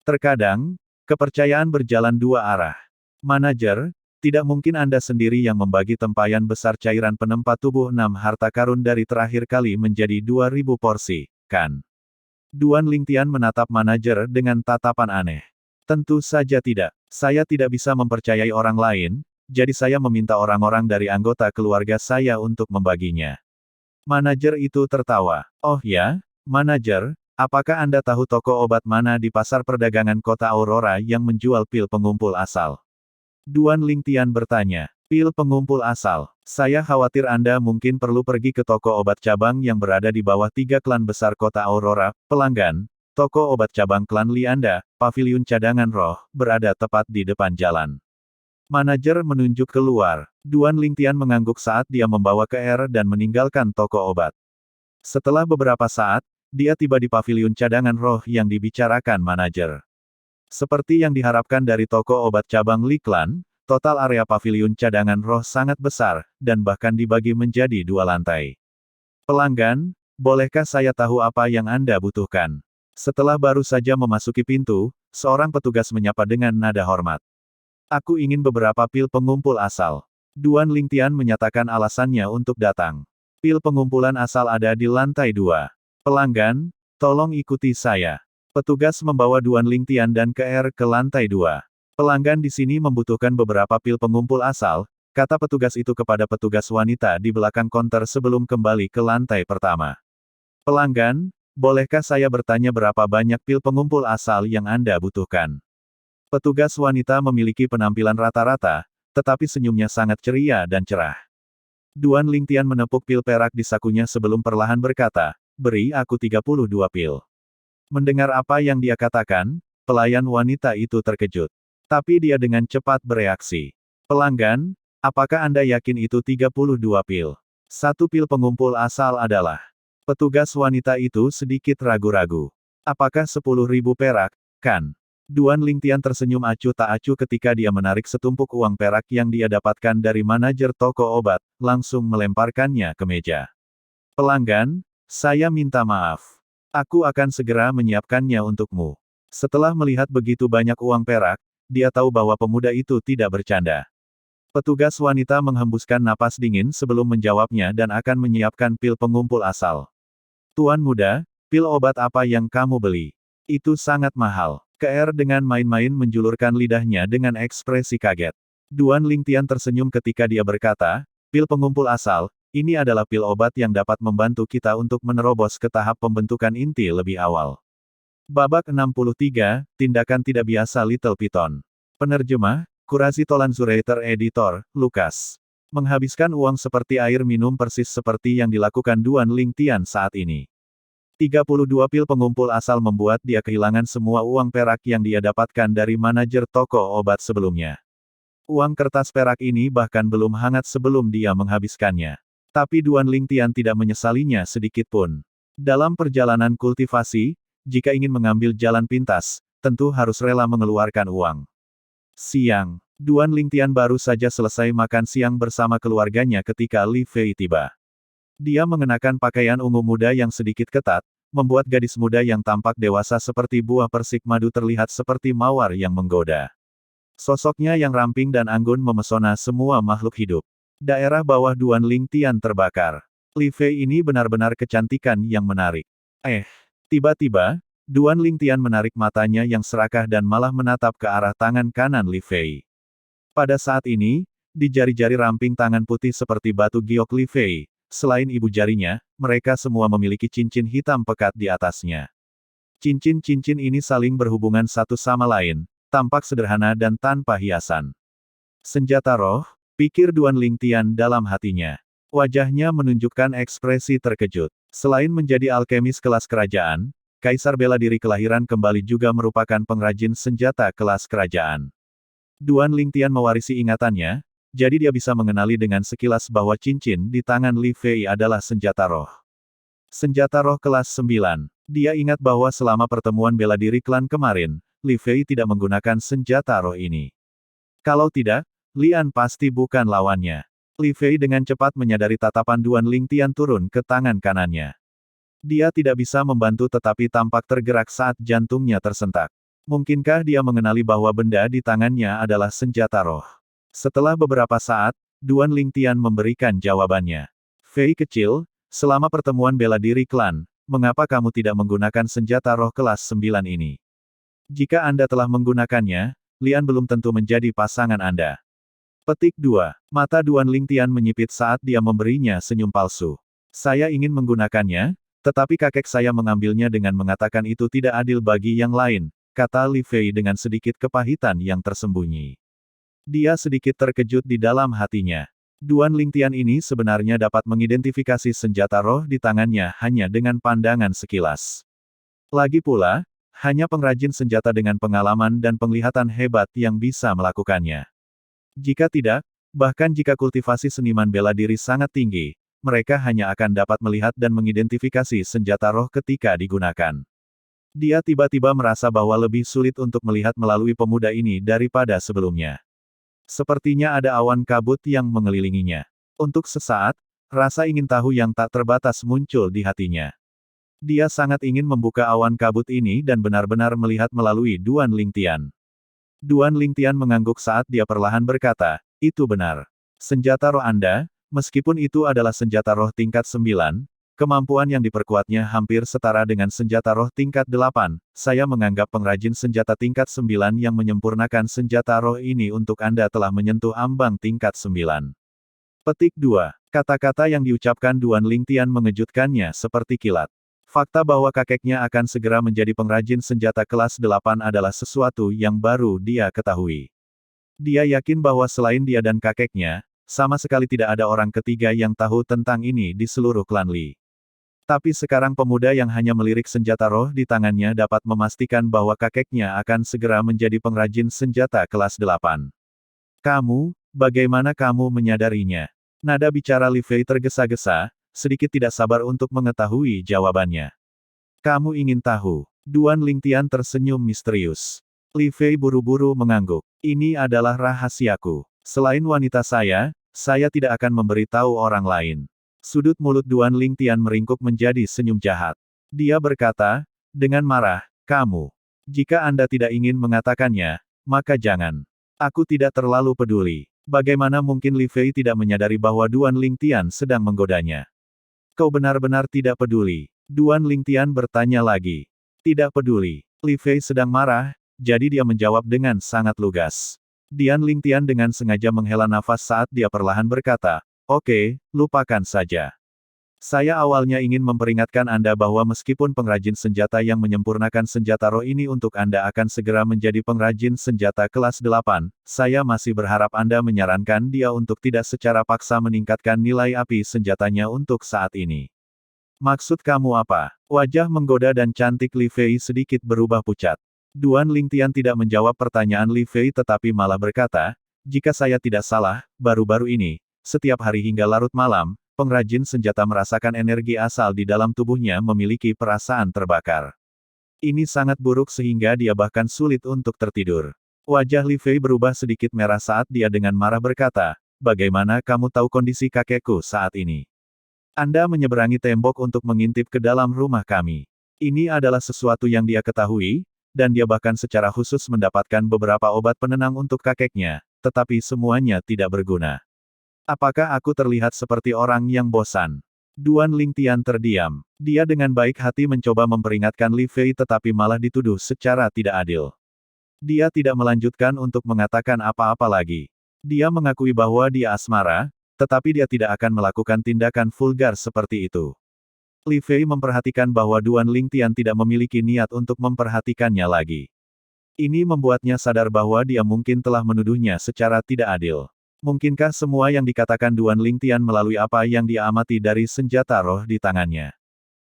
Terkadang, kepercayaan berjalan dua arah. Manajer, Tidak mungkin Anda sendiri yang membagi tempayan besar cairan penempat tubuh 6 harta karun dari terakhir kali menjadi 2000 porsi, kan? Duan Lingtian menatap manajer dengan tatapan aneh. Tentu saja tidak. Saya tidak bisa mempercayai orang lain, jadi saya meminta orang-orang dari anggota keluarga saya untuk membaginya. Manajer itu tertawa. Oh ya, manajer, apakah Anda tahu toko obat mana di pasar perdagangan kota Aurora yang menjual pil pengumpul asal? Duan Lingtian bertanya. Pil pengumpul asal. Saya khawatir Anda mungkin perlu pergi ke toko obat cabang yang berada di bawah 3 klan besar kota Aurora. Pelanggan, toko obat cabang klan Lianda, paviliun cadangan roh, berada tepat di depan jalan. Manajer menunjuk keluar. Duan Lingtian mengangguk saat dia membawa ke R dan meninggalkan toko obat. Setelah beberapa saat, dia tiba di paviliun cadangan roh yang dibicarakan manajer. Seperti yang diharapkan dari toko obat cabang Li Klan, total area paviliun cadangan roh sangat besar, dan bahkan dibagi menjadi 2 lantai. Pelanggan, bolehkah saya tahu apa yang Anda butuhkan? Setelah baru saja memasuki pintu, seorang petugas menyapa dengan nada hormat. Aku ingin beberapa pil pengumpul asal. Duan Lingtian menyatakan alasannya untuk datang. Pil pengumpulan asal ada di lantai 2. Pelanggan, tolong ikuti saya. Petugas membawa Duan Lingtian dan KR ke lantai 2. Pelanggan di sini membutuhkan beberapa pil pengumpul asal, kata petugas itu kepada petugas wanita di belakang konter sebelum kembali ke lantai pertama. Pelanggan, bolehkah saya bertanya berapa banyak pil pengumpul asal yang Anda butuhkan? Petugas wanita memiliki penampilan rata-rata, tetapi senyumnya sangat ceria dan cerah. Duan Lingtian menepuk pil perak di sakunya sebelum perlahan berkata, beri aku 32 pil. Mendengar apa yang dia katakan, pelayan wanita itu terkejut. Tapi dia dengan cepat bereaksi. Pelanggan, apakah Anda yakin itu 32 pil? 1 pil pengumpul asal adalah. Petugas wanita itu sedikit ragu-ragu. Apakah 10.000 perak, kan? Duan Lingtian tersenyum acuh tak acuh ketika dia menarik setumpuk uang perak yang dia dapatkan dari manajer toko obat, langsung melemparkannya ke meja. Pelanggan, saya minta maaf. Aku akan segera menyiapkannya untukmu. Setelah melihat begitu banyak uang perak, dia tahu bahwa pemuda itu tidak bercanda. Petugas wanita menghembuskan napas dingin sebelum menjawabnya dan akan menyiapkan pil pengumpul asal. Tuan muda, pil obat apa yang kamu beli? Itu sangat mahal. KR dengan main-main menjulurkan lidahnya dengan ekspresi kaget. Duan Lingtian tersenyum ketika dia berkata, pil pengumpul asal, ini adalah pil obat yang dapat membantu kita untuk menerobos ke tahap pembentukan inti lebih awal. Babak 63, Tindakan Tidak Biasa Little Python. Penerjemah, Kurasi Tolanzurator Editor, Lukas. Menghabiskan uang seperti air minum persis seperti yang dilakukan Duan Lingtian saat ini. 32 pil pengumpul asal membuat dia kehilangan semua uang perak yang dia dapatkan dari manajer toko obat sebelumnya. Uang kertas perak ini bahkan belum hangat sebelum dia menghabiskannya. Tapi Duan Lingtian tidak menyesalinya sedikit pun. Dalam perjalanan kultivasi, jika ingin mengambil jalan pintas, tentu harus rela mengeluarkan uang. Siang, Duan Lingtian baru saja selesai makan siang bersama keluarganya ketika Li Fei tiba. Dia mengenakan pakaian ungu muda yang sedikit ketat, membuat gadis muda yang tampak dewasa seperti buah persik madu terlihat seperti mawar yang menggoda. Sosoknya yang ramping dan anggun memesona semua makhluk hidup. Daerah bawah Duan Lingtian terbakar. Li Fei ini benar-benar kecantikan yang menarik. Tiba-tiba, Duan Lingtian menarik matanya yang serakah dan malah menatap ke arah tangan kanan Li Fei. Pada saat ini, di jari-jari ramping tangan putih seperti batu giok Li Fei, selain ibu jarinya, mereka semua memiliki cincin hitam pekat di atasnya. Cincin-cincin ini saling berhubungan satu sama lain, tampak sederhana dan tanpa hiasan. Senjata roh, pikir Duan Lingtian dalam hatinya. Wajahnya menunjukkan ekspresi terkejut. Selain menjadi alkemis kelas kerajaan, Kaisar Bela Diri kelahiran kembali juga merupakan pengrajin senjata kelas kerajaan. Duan Lingtian mewarisi ingatannya, jadi dia bisa mengenali dengan sekilas bahwa cincin di tangan Li Fei adalah senjata roh. Senjata roh kelas 9. Dia ingat bahwa selama pertemuan bela diri klan kemarin, Li Fei tidak menggunakan senjata roh ini. Kalau tidak, Lian pasti bukan lawannya. Li Fei dengan cepat menyadari tatapan Duan Lingtian turun ke tangan kanannya. Dia tidak bisa membantu tetapi tampak tergerak saat jantungnya tersentak. Mungkinkah dia mengenali bahwa benda di tangannya adalah senjata roh? Setelah beberapa saat, Duan Lingtian memberikan jawabannya. Fei kecil, selama pertemuan bela diri klan, mengapa kamu tidak menggunakan senjata roh kelas 9 ini? Jika Anda telah menggunakannya, Lian belum tentu menjadi pasangan Anda. Petik 2. Mata Duan Lingtian menyipit saat dia memberinya senyum palsu. Saya ingin menggunakannya, tetapi kakek saya mengambilnya dengan mengatakan itu tidak adil bagi yang lain, kata Li Fei dengan sedikit kepahitan yang tersembunyi. Dia sedikit terkejut di dalam hatinya. Duan Lingtian ini sebenarnya dapat mengidentifikasi senjata roh di tangannya hanya dengan pandangan sekilas. Lagi pula, hanya pengrajin senjata dengan pengalaman dan penglihatan hebat yang bisa melakukannya. Jika tidak, bahkan jika kultivasi seniman bela diri sangat tinggi, mereka hanya akan dapat melihat dan mengidentifikasi senjata roh ketika digunakan. Dia tiba-tiba merasa bahwa lebih sulit untuk melihat melalui pemuda ini daripada sebelumnya. Sepertinya ada awan kabut yang mengelilinginya. Untuk sesaat, rasa ingin tahu yang tak terbatas muncul di hatinya. Dia sangat ingin membuka awan kabut ini dan benar-benar melihat melalui Duan Lingtian. Duan Lingtian mengangguk saat dia perlahan berkata, itu benar. Senjata roh Anda, meskipun itu adalah senjata roh tingkat 9, kemampuan yang diperkuatnya hampir setara dengan senjata roh tingkat 8, saya menganggap pengrajin senjata tingkat 9 yang menyempurnakan senjata roh ini untuk Anda telah menyentuh ambang tingkat 9. Petik 2. Kata-kata yang diucapkan Duan Lingtian mengejutkannya seperti kilat. Fakta bahwa kakeknya akan segera menjadi pengrajin senjata kelas 8 adalah sesuatu yang baru dia ketahui. Dia yakin bahwa selain dia dan kakeknya, sama sekali tidak ada orang ketiga yang tahu tentang ini di seluruh klan Li. Tapi sekarang pemuda yang hanya melirik senjata roh di tangannya dapat memastikan bahwa kakeknya akan segera menjadi pengrajin senjata kelas 8. Kamu, bagaimana kamu menyadarinya? Nada bicara Li Fei tergesa-gesa, sedikit tidak sabar untuk mengetahui jawabannya. Kamu ingin tahu? Duan Lingtian tersenyum misterius. Li Fei buru-buru mengangguk. Ini adalah rahasiaku. Selain wanita saya tidak akan memberitahu orang lain. Sudut mulut Duan Lingtian meringkuk menjadi senyum jahat. Dia berkata, dengan marah, kamu. Jika Anda tidak ingin mengatakannya, maka jangan. Aku tidak terlalu peduli. Bagaimana mungkin Li Fei tidak menyadari bahwa Duan Lingtian sedang menggodanya? Kau benar-benar tidak peduli. Duan Lingtian bertanya lagi. Tidak peduli. Li Fei sedang marah, jadi dia menjawab dengan sangat lugas. Duan Lingtian dengan sengaja menghela nafas saat dia perlahan berkata, oke, lupakan saja. Saya awalnya ingin memperingatkan Anda bahwa meskipun pengrajin senjata yang menyempurnakan senjata roh ini untuk Anda akan segera menjadi pengrajin senjata kelas 8, saya masih berharap Anda menyarankan dia untuk tidak secara paksa meningkatkan nilai api senjatanya untuk saat ini. Maksud kamu apa? Wajah menggoda dan cantik Li Fei sedikit berubah pucat. Duan Lingtian tidak menjawab pertanyaan Li Fei tetapi malah berkata, jika saya tidak salah, baru-baru ini, setiap hari hingga larut malam, pengrajin senjata merasakan energi asal di dalam tubuhnya memiliki perasaan terbakar. Ini sangat buruk sehingga dia bahkan sulit untuk tertidur. Wajah Li Fei berubah sedikit merah saat dia dengan marah berkata, bagaimana kamu tahu kondisi kakekku saat ini? Anda menyeberangi tembok untuk mengintip ke dalam rumah kami. Ini adalah sesuatu yang dia ketahui, dan dia bahkan secara khusus mendapatkan beberapa obat penenang untuk kakeknya, tetapi semuanya tidak berguna. Apakah aku terlihat seperti orang yang bosan? Duan Lingtian terdiam. Dia dengan baik hati mencoba memperingatkan Li Fei tetapi malah dituduh secara tidak adil. Dia tidak melanjutkan untuk mengatakan apa-apa lagi. Dia mengakui bahwa dia asmara, tetapi dia tidak akan melakukan tindakan vulgar seperti itu. Li Fei memperhatikan bahwa Duan Lingtian tidak memiliki niat untuk memperhatikannya lagi. Ini membuatnya sadar bahwa dia mungkin telah menuduhnya secara tidak adil. Mungkinkah semua yang dikatakan Duan Lingtian melalui apa yang dia amati dari senjata roh di tangannya?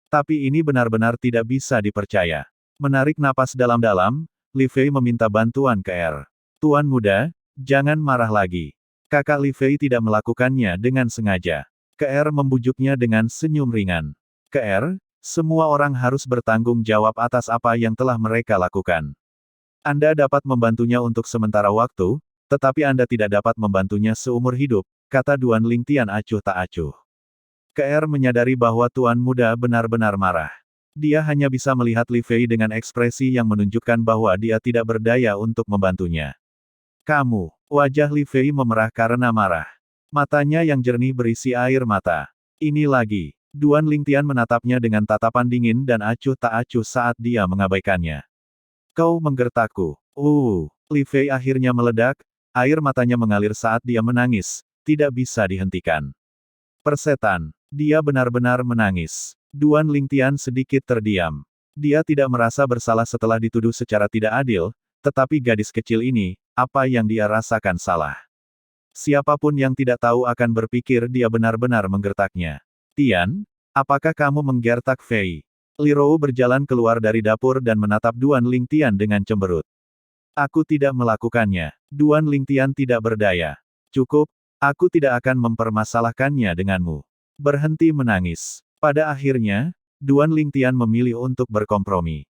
Tapi ini benar-benar tidak bisa dipercaya. Menarik napas dalam-dalam, Li Fei meminta bantuan ke R. Tuan muda, jangan marah lagi. Kakak Li Fei tidak melakukannya dengan sengaja. Ke R membujuknya dengan senyum ringan. Ke R, semua orang harus bertanggung jawab atas apa yang telah mereka lakukan. Anda dapat membantunya untuk sementara waktu, tetapi Anda tidak dapat membantunya seumur hidup, kata Duan Lingtian acuh tak acuh. KR menyadari bahwa tuan muda benar-benar marah. Dia hanya bisa melihat Li Fei dengan ekspresi yang menunjukkan bahwa dia tidak berdaya untuk membantunya. Kamu. Wajah Li Fei memerah karena marah. Matanya yang jernih berisi air mata. Ini lagi. Duan Lingtian menatapnya dengan tatapan dingin dan acuh tak acuh saat dia mengabaikannya. Kau menggertakku. Li Fei akhirnya meledak, air matanya mengalir saat dia menangis, tidak bisa dihentikan. Persetan. Dia benar-benar menangis. Duan Lingtian sedikit terdiam. Dia tidak merasa bersalah setelah dituduh secara tidak adil, tetapi gadis kecil ini, apa yang dia rasakan salah. Siapapun yang tidak tahu akan berpikir dia benar-benar menggertaknya. Tian, apakah kamu menggertak Fei? Li Rou berjalan keluar dari dapur dan menatap Duan Lingtian dengan cemberut. Aku tidak melakukannya. Duan Lingtian tidak berdaya. Cukup, aku tidak akan mempermasalahkannya denganmu. Berhenti menangis. Pada akhirnya, Duan Lingtian memilih untuk berkompromi.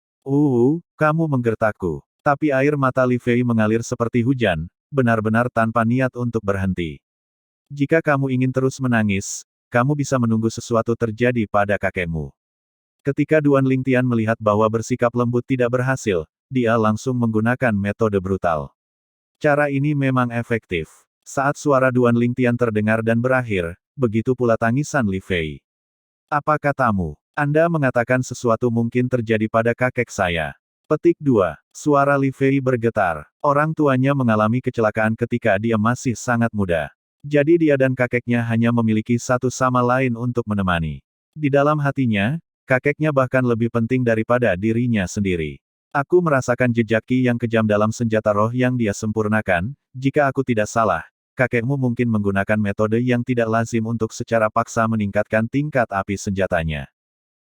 Kamu menggertakku. Tapi air mata Li Fei mengalir seperti hujan, benar-benar tanpa niat untuk berhenti. Jika kamu ingin terus menangis, kamu bisa menunggu sesuatu terjadi pada kakekmu. Ketika Duan Lingtian melihat bahwa bersikap lembut tidak berhasil, dia langsung menggunakan metode brutal. Cara ini memang efektif. Saat suara Duan Lingtian terdengar dan berakhir, begitu pula tangisan Li Fei. Apa katamu? Anda mengatakan sesuatu mungkin terjadi pada kakek saya. Petik 2. Suara Li Fei bergetar. Orang tuanya mengalami kecelakaan ketika dia masih sangat muda. Jadi dia dan kakeknya hanya memiliki satu sama lain untuk menemani. Di dalam hatinya, kakeknya bahkan lebih penting daripada dirinya sendiri. Aku merasakan jejak Qi yang kejam dalam senjata roh yang dia sempurnakan. Jika aku tidak salah, kakekmu mungkin menggunakan metode yang tidak lazim untuk secara paksa meningkatkan tingkat api senjatanya.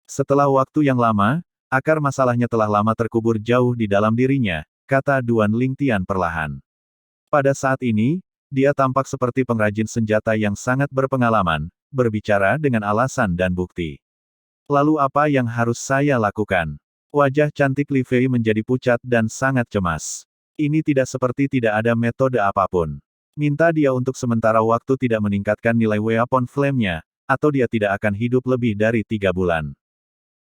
Setelah waktu yang lama, akar masalahnya telah lama terkubur jauh di dalam dirinya, kata Duan Lingtian perlahan. Pada saat ini, dia tampak seperti pengrajin senjata yang sangat berpengalaman, berbicara dengan alasan dan bukti. Lalu apa yang harus saya lakukan? Wajah cantik Li Fei menjadi pucat dan sangat cemas. Ini tidak seperti tidak ada metode apapun. Minta dia untuk sementara waktu tidak meningkatkan nilai weapon flame-nya, atau dia tidak akan hidup lebih dari 3 bulan.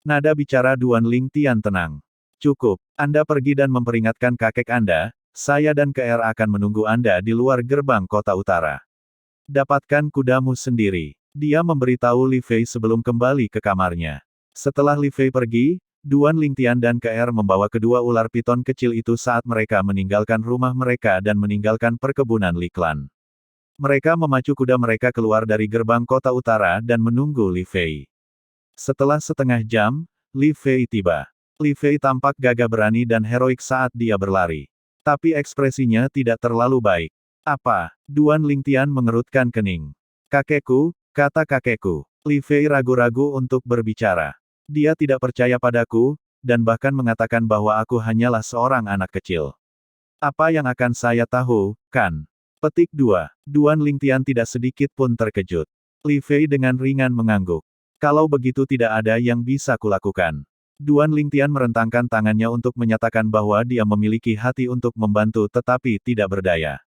Nada bicara Duan Lingtian tenang. Cukup, Anda pergi dan memperingatkan kakek Anda, saya dan KR akan menunggu Anda di luar gerbang kota utara. Dapatkan kudamu sendiri. Dia memberitahu Li Fei sebelum kembali ke kamarnya. Setelah Li Fei pergi, Duan Lingtian dan KR membawa kedua ular piton kecil itu saat mereka meninggalkan rumah mereka dan meninggalkan perkebunan Li Clan. Mereka memacu kuda mereka keluar dari gerbang kota utara dan menunggu Li Fei. Setelah setengah jam, Li Fei tiba. Li Fei tampak gagah berani dan heroik saat dia berlari. Tapi ekspresinya tidak terlalu baik. Apa? Duan Lingtian mengerutkan kening. Kakekku, kata kakekku. Li Fei ragu-ragu untuk berbicara. Dia tidak percaya padaku, dan bahkan mengatakan bahwa aku hanyalah seorang anak kecil. Apa yang akan saya tahu, kan? Petik 2. Duan Lingtian tidak sedikit pun terkejut. Li Fei dengan ringan mengangguk. Kalau begitu tidak ada yang bisa kulakukan. Duan Lingtian merentangkan tangannya untuk menyatakan bahwa dia memiliki hati untuk membantu tetapi tidak berdaya.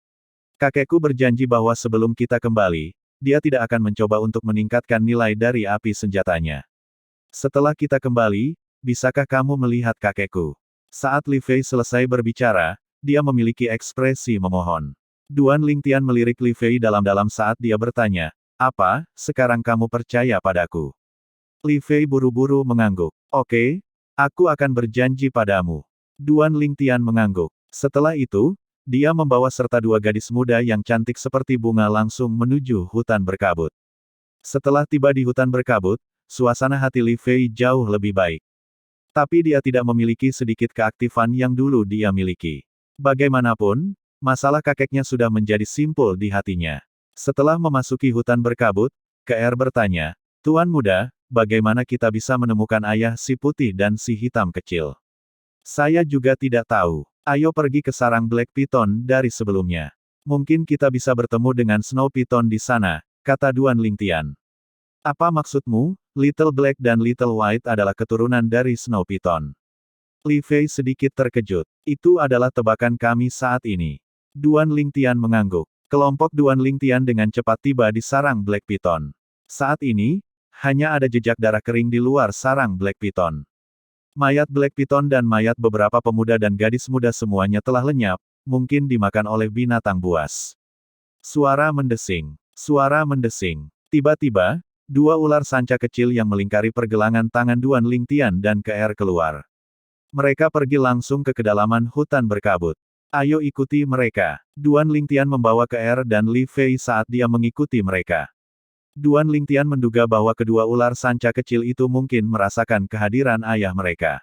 Kakekku berjanji bahwa sebelum kita kembali, dia tidak akan mencoba untuk meningkatkan nilai dari api senjatanya. Setelah kita kembali, bisakah kamu melihat kakekku? Saat Li Fei selesai berbicara, dia memiliki ekspresi memohon. Duan Lingtian melirik Li Fei dalam-dalam saat dia bertanya, apa, sekarang kamu percaya padaku? Li Fei buru-buru mengangguk. Oke, aku akan berjanji padamu. Duan Lingtian mengangguk. Setelah itu, dia membawa serta 2 gadis muda yang cantik seperti bunga langsung menuju hutan berkabut. Setelah tiba di hutan berkabut, suasana hati Li Fei jauh lebih baik. Tapi dia tidak memiliki sedikit keaktifan yang dulu dia miliki. Bagaimanapun, masalah kakeknya sudah menjadi simpul di hatinya. Setelah memasuki hutan berkabut, KR bertanya, Tuan Muda, bagaimana kita bisa menemukan ayah si putih dan si hitam kecil? Saya juga tidak tahu. Ayo pergi ke sarang Black Python dari sebelumnya. Mungkin kita bisa bertemu dengan Snow Python di sana, kata Duan Lingtian. Apa maksudmu? Little Black dan Little White adalah keturunan dari Snow Python. Li Fei sedikit terkejut. Itu adalah tebakan kami saat ini. Duan Lingtian mengangguk. Kelompok Duan Lingtian dengan cepat tiba di sarang Black Python. Saat ini, hanya ada jejak darah kering di luar sarang Black Python. Mayat Black Python dan mayat beberapa pemuda dan gadis muda semuanya telah lenyap, mungkin dimakan oleh binatang buas. Suara mendesing. Suara mendesing. Tiba-tiba, dua ular sanca kecil yang melingkari pergelangan tangan Duan Lingtian dan Keer keluar. Mereka pergi langsung ke kedalaman hutan berkabut. Ayo ikuti mereka. Duan Lingtian membawa Keer dan Li Fei saat dia mengikuti mereka. Duan Lingtian menduga bahwa kedua ular sanca kecil itu mungkin merasakan kehadiran ayah mereka.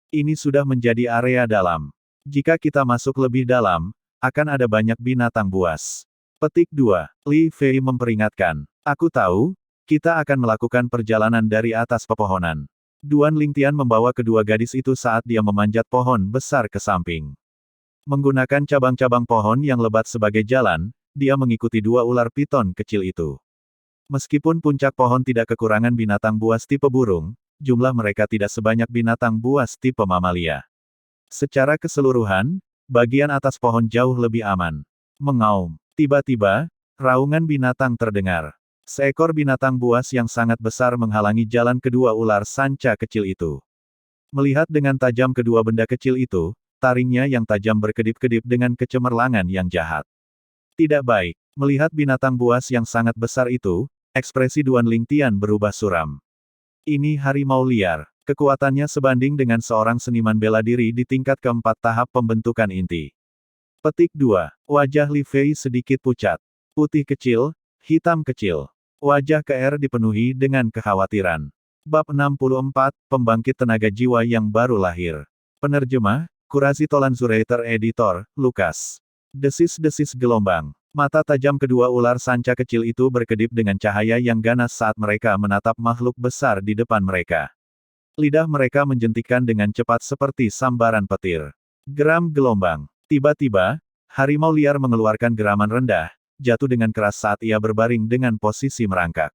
Ini sudah menjadi area dalam. Jika kita masuk lebih dalam, akan ada banyak binatang buas. Petik 2. Li Fei memperingatkan. Aku tahu, kita akan melakukan perjalanan dari atas pepohonan. Duan Lingtian membawa kedua gadis itu saat dia memanjat pohon besar ke samping. Menggunakan cabang-cabang pohon yang lebat sebagai jalan, dia mengikuti dua ular piton kecil itu. Meskipun puncak pohon tidak kekurangan binatang buas tipe burung, jumlah mereka tidak sebanyak binatang buas tipe mamalia. Secara keseluruhan, bagian atas pohon jauh lebih aman. Mengaum. Tiba-tiba, raungan binatang terdengar. Seekor binatang buas yang sangat besar menghalangi jalan kedua ular sanca kecil itu. Melihat dengan tajam kedua benda kecil itu, taringnya yang tajam berkedip-kedip dengan kecemerlangan yang jahat. Tidak baik. Melihat binatang buas yang sangat besar itu, ekspresi Duan Lingtian berubah suram. Ini harimau liar. Kekuatannya sebanding dengan seorang seniman bela diri di tingkat keempat tahap pembentukan inti. Petik 2. Wajah Li Fei sedikit pucat. Putih kecil, hitam kecil. Wajah Keer dipenuhi dengan kekhawatiran. Bab 64, Pembangkit Tenaga Jiwa yang Baru Lahir. Penerjemah, Kurazi Tolanzurator Editor, Lukas. Desis-desis gelombang. Mata tajam kedua ular sanca kecil itu berkedip dengan cahaya yang ganas saat mereka menatap makhluk besar di depan mereka. Lidah mereka menjentikkan dengan cepat seperti sambaran petir. Geram gelombang. Tiba-tiba, harimau liar mengeluarkan geraman rendah, jatuh dengan keras saat ia berbaring dengan posisi merangkak.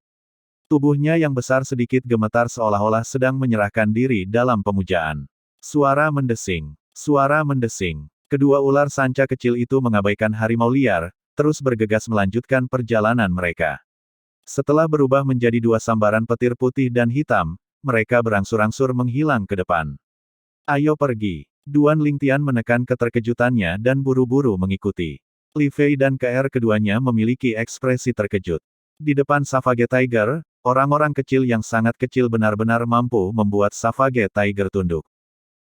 Tubuhnya yang besar sedikit gemetar seolah-olah sedang menyerahkan diri dalam pemujaan. Suara mendesing. Suara mendesing. Kedua ular sanca kecil itu mengabaikan harimau liar, terus bergegas melanjutkan perjalanan mereka. Setelah berubah menjadi dua sambaran petir putih dan hitam, mereka berangsur-angsur menghilang ke depan. Ayo pergi. Duan Lingtian menekan keterkejutannya dan buru-buru mengikuti. Li Fei dan Keer keduanya memiliki ekspresi terkejut. Di depan Savage Tiger, orang-orang kecil yang sangat kecil benar-benar mampu membuat Savage Tiger tunduk.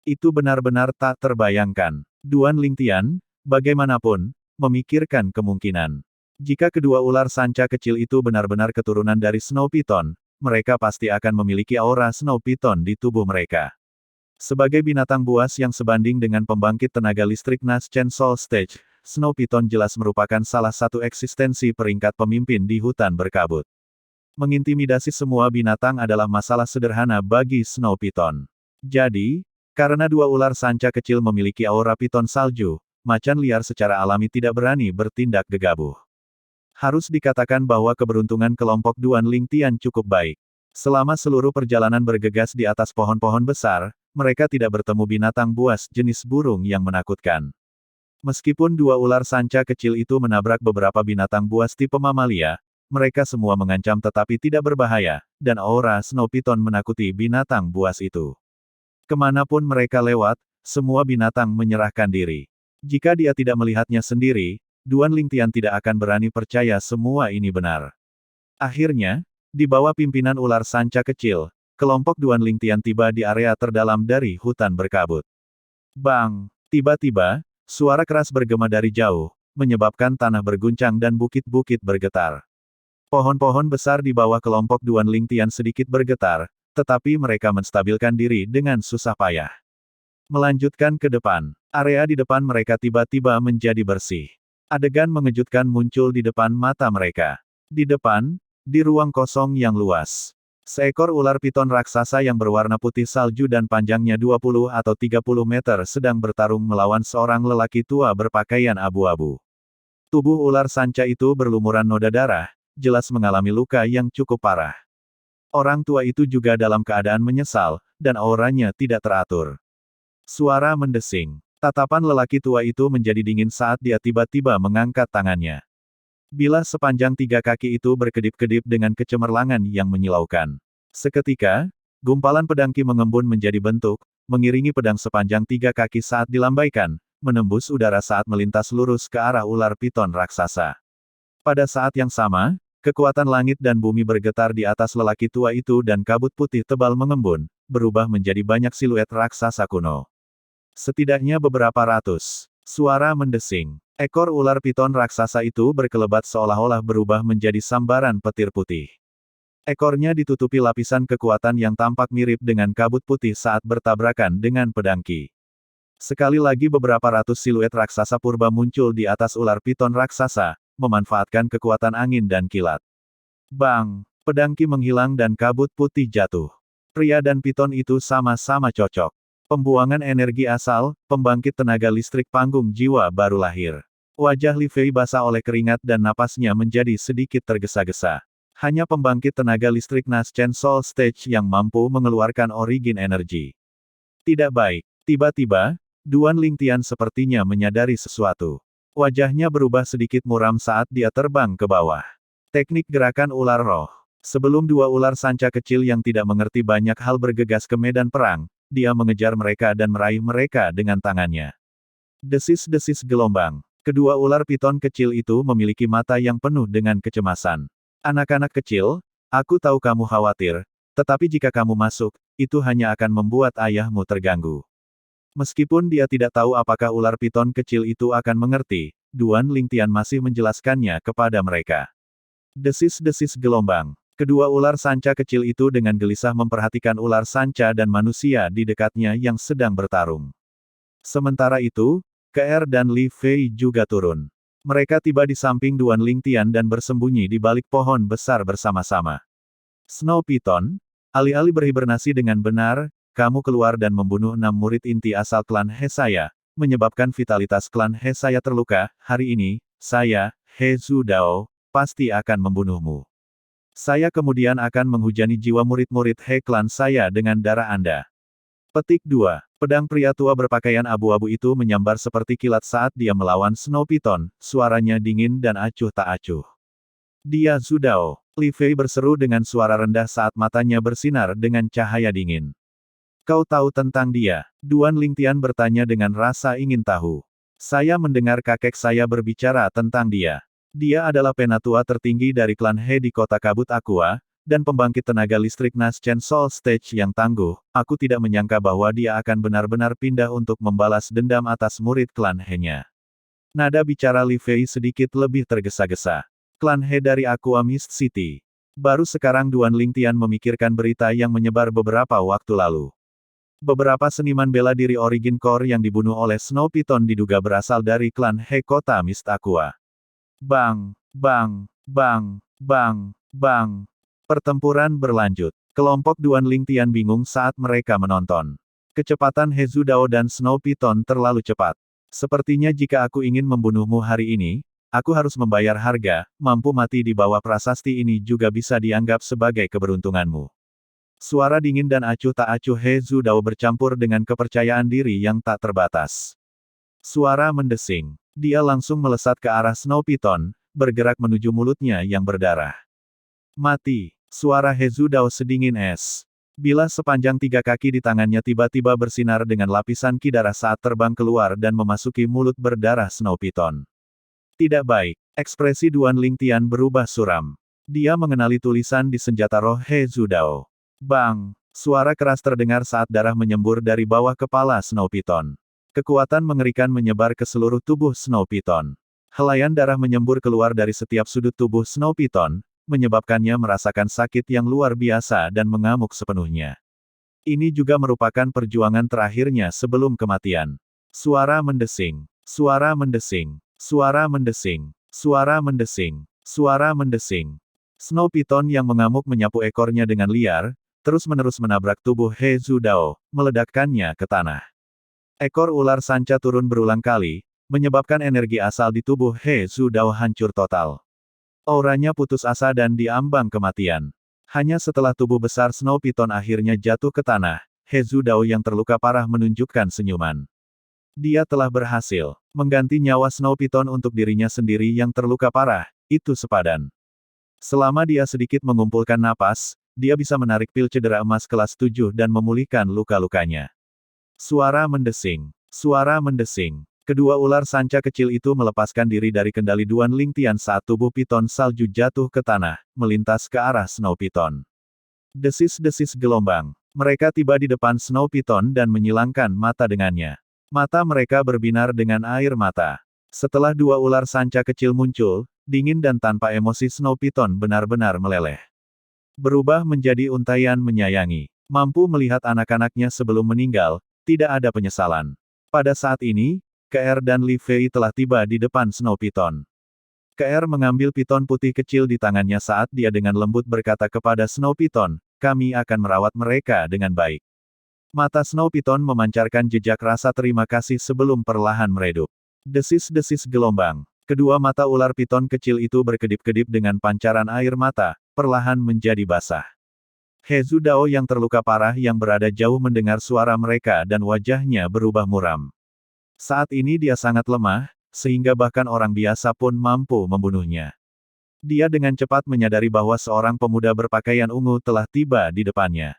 Itu benar-benar tak terbayangkan. Duan Lingtian, bagaimanapun, memikirkan kemungkinan. Jika kedua ular sanca kecil itu benar-benar keturunan dari Snow Python, mereka pasti akan memiliki aura Snow Python di tubuh mereka. Sebagai binatang buas yang sebanding dengan pembangkit tenaga listrik Naschen Soul Stage, Snow Python jelas merupakan salah satu eksistensi peringkat pemimpin di hutan berkabut. Mengintimidasi semua binatang adalah masalah sederhana bagi Snow Python. Jadi, karena dua ular sanca kecil memiliki aura piton salju, macan liar secara alami tidak berani bertindak gegabah. Harus dikatakan bahwa keberuntungan kelompok Duan Lingtian cukup baik. Selama seluruh perjalanan bergegas di atas pohon-pohon besar, mereka tidak bertemu binatang buas jenis burung yang menakutkan. Meskipun dua ular sanca kecil itu menabrak beberapa binatang buas tipe mamalia, mereka semua mengancam tetapi tidak berbahaya, dan aura Snow Python menakuti binatang buas itu. Kemanapun mereka lewat, semua binatang menyerahkan diri. Jika dia tidak melihatnya sendiri, Duan Lingtian tidak akan berani percaya semua ini benar. Akhirnya, di bawah pimpinan ular sanca kecil, kelompok Duan Lingtian tiba di area terdalam dari hutan berkabut. Bang! Tiba-tiba, suara keras bergema dari jauh, menyebabkan tanah berguncang dan bukit-bukit bergetar. Pohon-pohon besar di bawah kelompok Duan Lingtian sedikit bergetar, tetapi mereka menstabilkan diri dengan susah payah. Melanjutkan ke depan, area di depan mereka tiba-tiba menjadi bersih. Adegan mengejutkan muncul di depan mata mereka. Di depan, di ruang kosong yang luas, seekor ular piton raksasa yang berwarna putih salju dan panjangnya 20 atau 30 meter sedang bertarung melawan seorang lelaki tua berpakaian abu-abu. Tubuh ular sanca itu berlumuran noda darah, jelas mengalami luka yang cukup parah. Orang tua itu juga dalam keadaan menyesal, dan auranya tidak teratur. Suara mendesing. Tatapan lelaki tua itu menjadi dingin saat dia tiba-tiba mengangkat tangannya. Bilah sepanjang 3 kaki itu berkedip-kedip dengan kecemerlangan yang menyilaukan. Seketika, gumpalan pedang ki mengembun menjadi bentuk, mengiringi pedang sepanjang 3 kaki saat dilambaikan, menembus udara saat melintas lurus ke arah ular piton raksasa. Pada saat yang sama, kekuatan langit dan bumi bergetar di atas lelaki tua itu dan kabut putih tebal mengembun, berubah menjadi banyak siluet raksasa kuno. Setidaknya beberapa ratus suara mendesing. Ekor ular piton raksasa itu berkelebat seolah-olah berubah menjadi sambaran petir putih. Ekornya ditutupi lapisan kekuatan yang tampak mirip dengan kabut putih saat bertabrakan dengan pedang Ki. Sekali lagi beberapa ratus siluet raksasa purba muncul di atas ular piton raksasa, memanfaatkan kekuatan angin dan kilat. Bang! Pedang Ki menghilang dan kabut putih jatuh. Pria dan piton itu sama-sama cocok. Pembuangan energi asal, pembangkit tenaga listrik panggung jiwa baru lahir. Wajah Li Fei basah oleh keringat dan napasnya menjadi sedikit tergesa-gesa. Hanya pembangkit tenaga listrik Naschen Soul Stage yang mampu mengeluarkan origin energi. Tidak baik. Tiba-tiba, Duan Lingtian sepertinya menyadari sesuatu. Wajahnya berubah sedikit muram saat dia terbang ke bawah. Teknik gerakan ular roh. Sebelum dua ular sanca kecil yang tidak mengerti banyak hal bergegas ke medan perang, dia mengejar mereka dan meraih mereka dengan tangannya. Desis-desis gelombang. Kedua ular piton kecil itu memiliki mata yang penuh dengan kecemasan. Anak-anak kecil, aku tahu kamu khawatir, tetapi jika kamu masuk, itu hanya akan membuat ayahmu terganggu. Meskipun dia tidak tahu apakah ular piton kecil itu akan mengerti, Duan Lingtian masih menjelaskannya kepada mereka. Desis-desis gelombang. Kedua ular sanca kecil itu dengan gelisah memperhatikan ular sanca dan manusia di dekatnya yang sedang bertarung. Sementara itu, Keer dan Li Fei juga turun. Mereka tiba di samping Duan Lingtian dan bersembunyi di balik pohon besar bersama-sama. Snow Piton, alih-alih berhibernasi dengan benar, kamu keluar dan membunuh 6 murid inti asal klan He saya, menyebabkan vitalitas klan He saya terluka. Hari ini, saya, He Zhu Dao, pasti akan membunuhmu. Saya kemudian akan menghujani jiwa murid-murid He klan saya dengan darah Anda. Petik 2. Pedang pria tua berpakaian abu-abu itu menyambar seperti kilat saat dia melawan Snow Piton, suaranya dingin dan acuh tak acuh. Dia Zhu Dao. Li Fei berseru dengan suara rendah saat matanya bersinar dengan cahaya dingin. Kau tahu tentang dia? Duan Lingtian bertanya dengan rasa ingin tahu. Saya mendengar kakek saya berbicara tentang dia. Dia adalah penatua tertinggi dari klan He di kota kabut Aqua, dan pembangkit tenaga listrik Naschen Soul Stage yang tangguh. Aku tidak menyangka bahwa dia akan benar-benar pindah untuk membalas dendam atas murid klan He-nya. Nada bicara Li Fei sedikit lebih tergesa-gesa. Klan He dari Aqua Mist City. Baru sekarang Duan Lingtian memikirkan berita yang menyebar beberapa waktu lalu. Beberapa seniman bela diri Origin Core yang dibunuh oleh Snow Piton diduga berasal dari klan He kota Mist Aqua. Bang! Bang! Bang! Bang! Bang! Pertempuran berlanjut. Kelompok Duan Lingtian bingung saat mereka menonton. Kecepatan He Zhu Dao dan Snow Piton terlalu cepat. Sepertinya jika aku ingin membunuhmu hari ini, aku harus membayar harga. Mampu mati di bawah prasasti ini juga bisa dianggap sebagai keberuntunganmu. Suara dingin dan acuh tak acuh He Zhu Dao bercampur dengan kepercayaan diri yang tak terbatas. Suara mendesing. Dia langsung melesat ke arah Snow Piton, bergerak menuju mulutnya yang berdarah. Mati. Suara He Zhu Dao sedingin es. Bilah sepanjang 3 kaki di tangannya tiba-tiba bersinar dengan lapisan ki darah saat terbang keluar dan memasuki mulut berdarah Snow Piton. Tidak baik. Ekspresi Duan Lingtian berubah suram. Dia mengenali tulisan di senjata roh He Zhu Dao. Bang! Suara keras terdengar saat darah menyembur dari bawah kepala Snow Piton. Kekuatan mengerikan menyebar ke seluruh tubuh Snow Piton. Helaian darah menyembur keluar dari setiap sudut tubuh Snow Piton, menyebabkannya merasakan sakit yang luar biasa dan mengamuk sepenuhnya. Ini juga merupakan perjuangan terakhirnya sebelum kematian. Suara mendesing. Suara mendesing. Suara mendesing. Suara mendesing. Suara mendesing. Snow Piton yang mengamuk menyapu ekornya dengan liar, terus-menerus menabrak tubuh He Zhu Dao, meledakkannya ke tanah. Ekor ular sanca turun berulang kali, menyebabkan energi asal di tubuh He Zhu Dao hancur total. Auranya putus asa dan diambang kematian. Hanya setelah tubuh besar Snow Piton akhirnya jatuh ke tanah, He Zhu Dao yang terluka parah menunjukkan senyuman. Dia telah berhasil mengganti nyawa Snow Piton untuk dirinya sendiri yang terluka parah, itu sepadan. Selama dia sedikit mengumpulkan napas, dia bisa menarik pil cedera emas kelas 7 dan memulihkan luka-lukanya. Suara mendesing. Suara mendesing. Kedua ular sanca kecil itu melepaskan diri dari kendali Duan Lingtian saat tubuh piton salju jatuh ke tanah, melintas ke arah Snow Piton. Desis-desis gelombang. Mereka tiba di depan Snow Piton dan menyilangkan mata dengannya. Mata mereka berbinar dengan air mata. Setelah dua ular sanca kecil muncul, dingin dan tanpa emosi Snow Piton benar-benar meleleh. Berubah menjadi untaian menyayangi. Mampu melihat anak-anaknya sebelum meninggal, tidak ada penyesalan. Pada saat ini, KR dan Li Fei telah tiba di depan Snow Piton. KR mengambil piton putih kecil di tangannya saat dia dengan lembut berkata kepada Snow Piton, kami akan merawat mereka dengan baik. Mata Snow Piton memancarkan jejak rasa terima kasih sebelum perlahan meredup. Desis-desis gelombang. Kedua mata ular piton kecil itu berkedip-kedip dengan pancaran air mata, perlahan menjadi basah. He Zudao yang terluka parah yang berada jauh mendengar suara mereka dan wajahnya berubah muram. Saat ini dia sangat lemah, sehingga bahkan orang biasa pun mampu membunuhnya. Dia dengan cepat menyadari bahwa seorang pemuda berpakaian ungu telah tiba di depannya.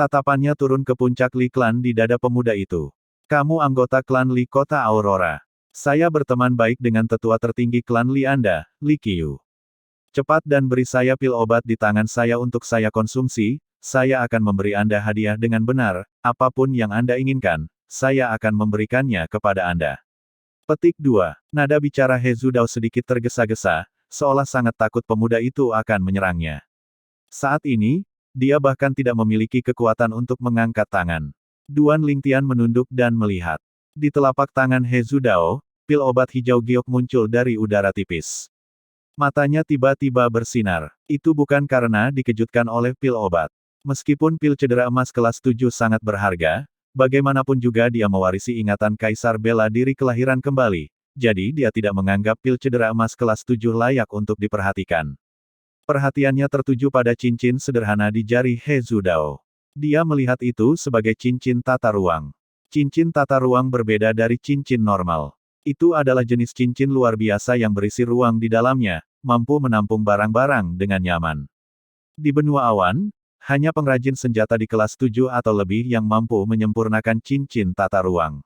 Tatapannya turun ke puncak Li Klan di dada pemuda itu. Kamu anggota klan Li Kota Aurora. Saya berteman baik dengan tetua tertinggi klan Li Anda, Li Qiu. Cepat dan beri saya pil obat di tangan saya untuk saya konsumsi, saya akan memberi Anda hadiah dengan benar, apapun yang Anda inginkan, saya akan memberikannya kepada Anda. Petik 2. Nada bicara He Zudao sedikit tergesa-gesa, seolah sangat takut pemuda itu akan menyerangnya. Saat ini, dia bahkan tidak memiliki kekuatan untuk mengangkat tangan. Duan Lingtian menunduk dan melihat. Di telapak tangan He Zudao, pil obat hijau giok muncul dari udara tipis. Matanya tiba-tiba bersinar. Itu bukan karena dikejutkan oleh pil obat. Meskipun pil cedera emas kelas 7 sangat berharga, bagaimanapun juga dia mewarisi ingatan Kaisar bela diri kelahiran kembali, jadi dia tidak menganggap pil cedera emas kelas 7 layak untuk diperhatikan. Perhatiannya tertuju pada cincin sederhana di jari He Zudao. Dia melihat itu sebagai cincin tata ruang. Cincin tata ruang berbeda dari cincin normal. Itu adalah jenis cincin luar biasa yang berisi ruang di dalamnya, mampu menampung barang-barang dengan nyaman. Di benua awan, hanya pengrajin senjata di kelas 7 atau lebih yang mampu menyempurnakan cincin tata ruang.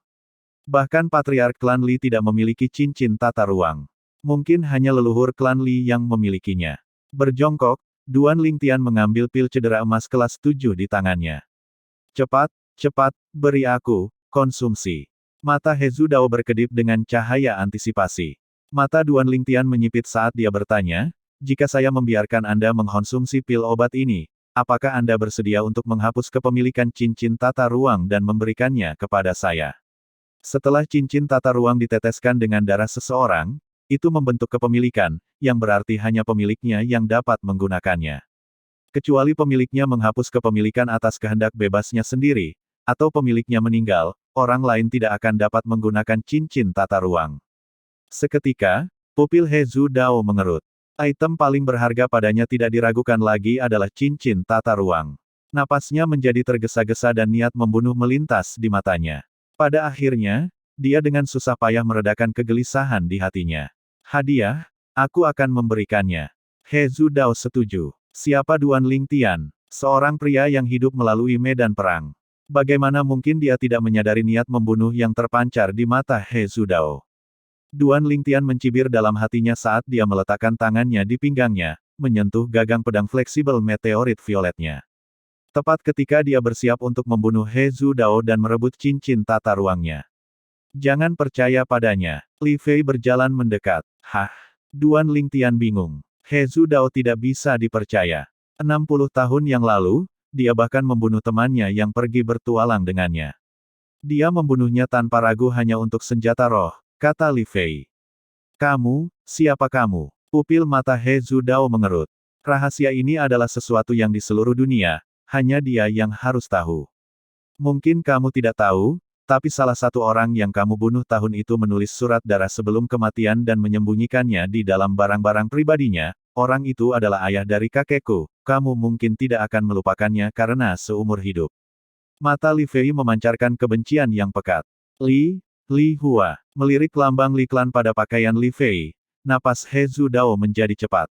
Bahkan Patriark klan Li tidak memiliki cincin tata ruang. Mungkin hanya leluhur klan Li yang memilikinya. Berjongkok, Duan Lingtian mengambil pil cedera emas kelas 7 di tangannya. Cepat, cepat, beri aku, konsumsi. Mata He Zudao berkedip dengan cahaya antisipasi. Mata Duan Lingtian menyipit saat dia bertanya, jika saya membiarkan Anda mengkonsumsi pil obat ini, apakah Anda bersedia untuk menghapus kepemilikan cincin tata ruang dan memberikannya kepada saya? Setelah cincin tata ruang diteteskan dengan darah seseorang, itu membentuk kepemilikan, yang berarti hanya pemiliknya yang dapat menggunakannya. Kecuali pemiliknya menghapus kepemilikan atas kehendak bebasnya sendiri, atau pemiliknya meninggal, orang lain tidak akan dapat menggunakan cincin tata ruang. Seketika, pupil He Zudao mengerut. Item paling berharga padanya tidak diragukan lagi adalah cincin tata ruang. Napasnya menjadi tergesa-gesa dan niat membunuh melintas di matanya. Pada akhirnya, dia dengan susah payah meredakan kegelisahan di hatinya. Hadiah, aku akan memberikannya. He Zudao setuju. Siapa Duan Lingtian? Seorang pria yang hidup melalui medan perang. Bagaimana mungkin dia tidak menyadari niat membunuh yang terpancar di mata He Zudao? Duan Lingtian mencibir dalam hatinya saat dia meletakkan tangannya di pinggangnya, menyentuh gagang pedang fleksibel meteorit violetnya. Tepat ketika dia bersiap untuk membunuh He Zudao dan merebut cincin tata ruangnya. Jangan percaya padanya. Li Fei berjalan mendekat. Hah? Duan Lingtian bingung. He Zudao tidak bisa dipercaya. 60 tahun yang lalu, dia bahkan membunuh temannya yang pergi bertualang dengannya. Dia membunuhnya tanpa ragu hanya untuk senjata roh, kata Li Fei. Kamu, siapa kamu? Pupil mata He Zudao mengerut. Rahasia ini adalah sesuatu yang di seluruh dunia, hanya dia yang harus tahu. Mungkin kamu tidak tahu, tapi salah satu orang yang kamu bunuh tahun itu menulis surat darah sebelum kematian dan menyembunyikannya di dalam barang-barang pribadinya. Orang itu adalah ayah dari kakekku, kamu mungkin tidak akan melupakannya karena seumur hidup. Mata Li Fei memancarkan kebencian yang pekat. Li Hua, melirik lambang Li Klan pada pakaian Li Fei, napas He Zudao menjadi cepat.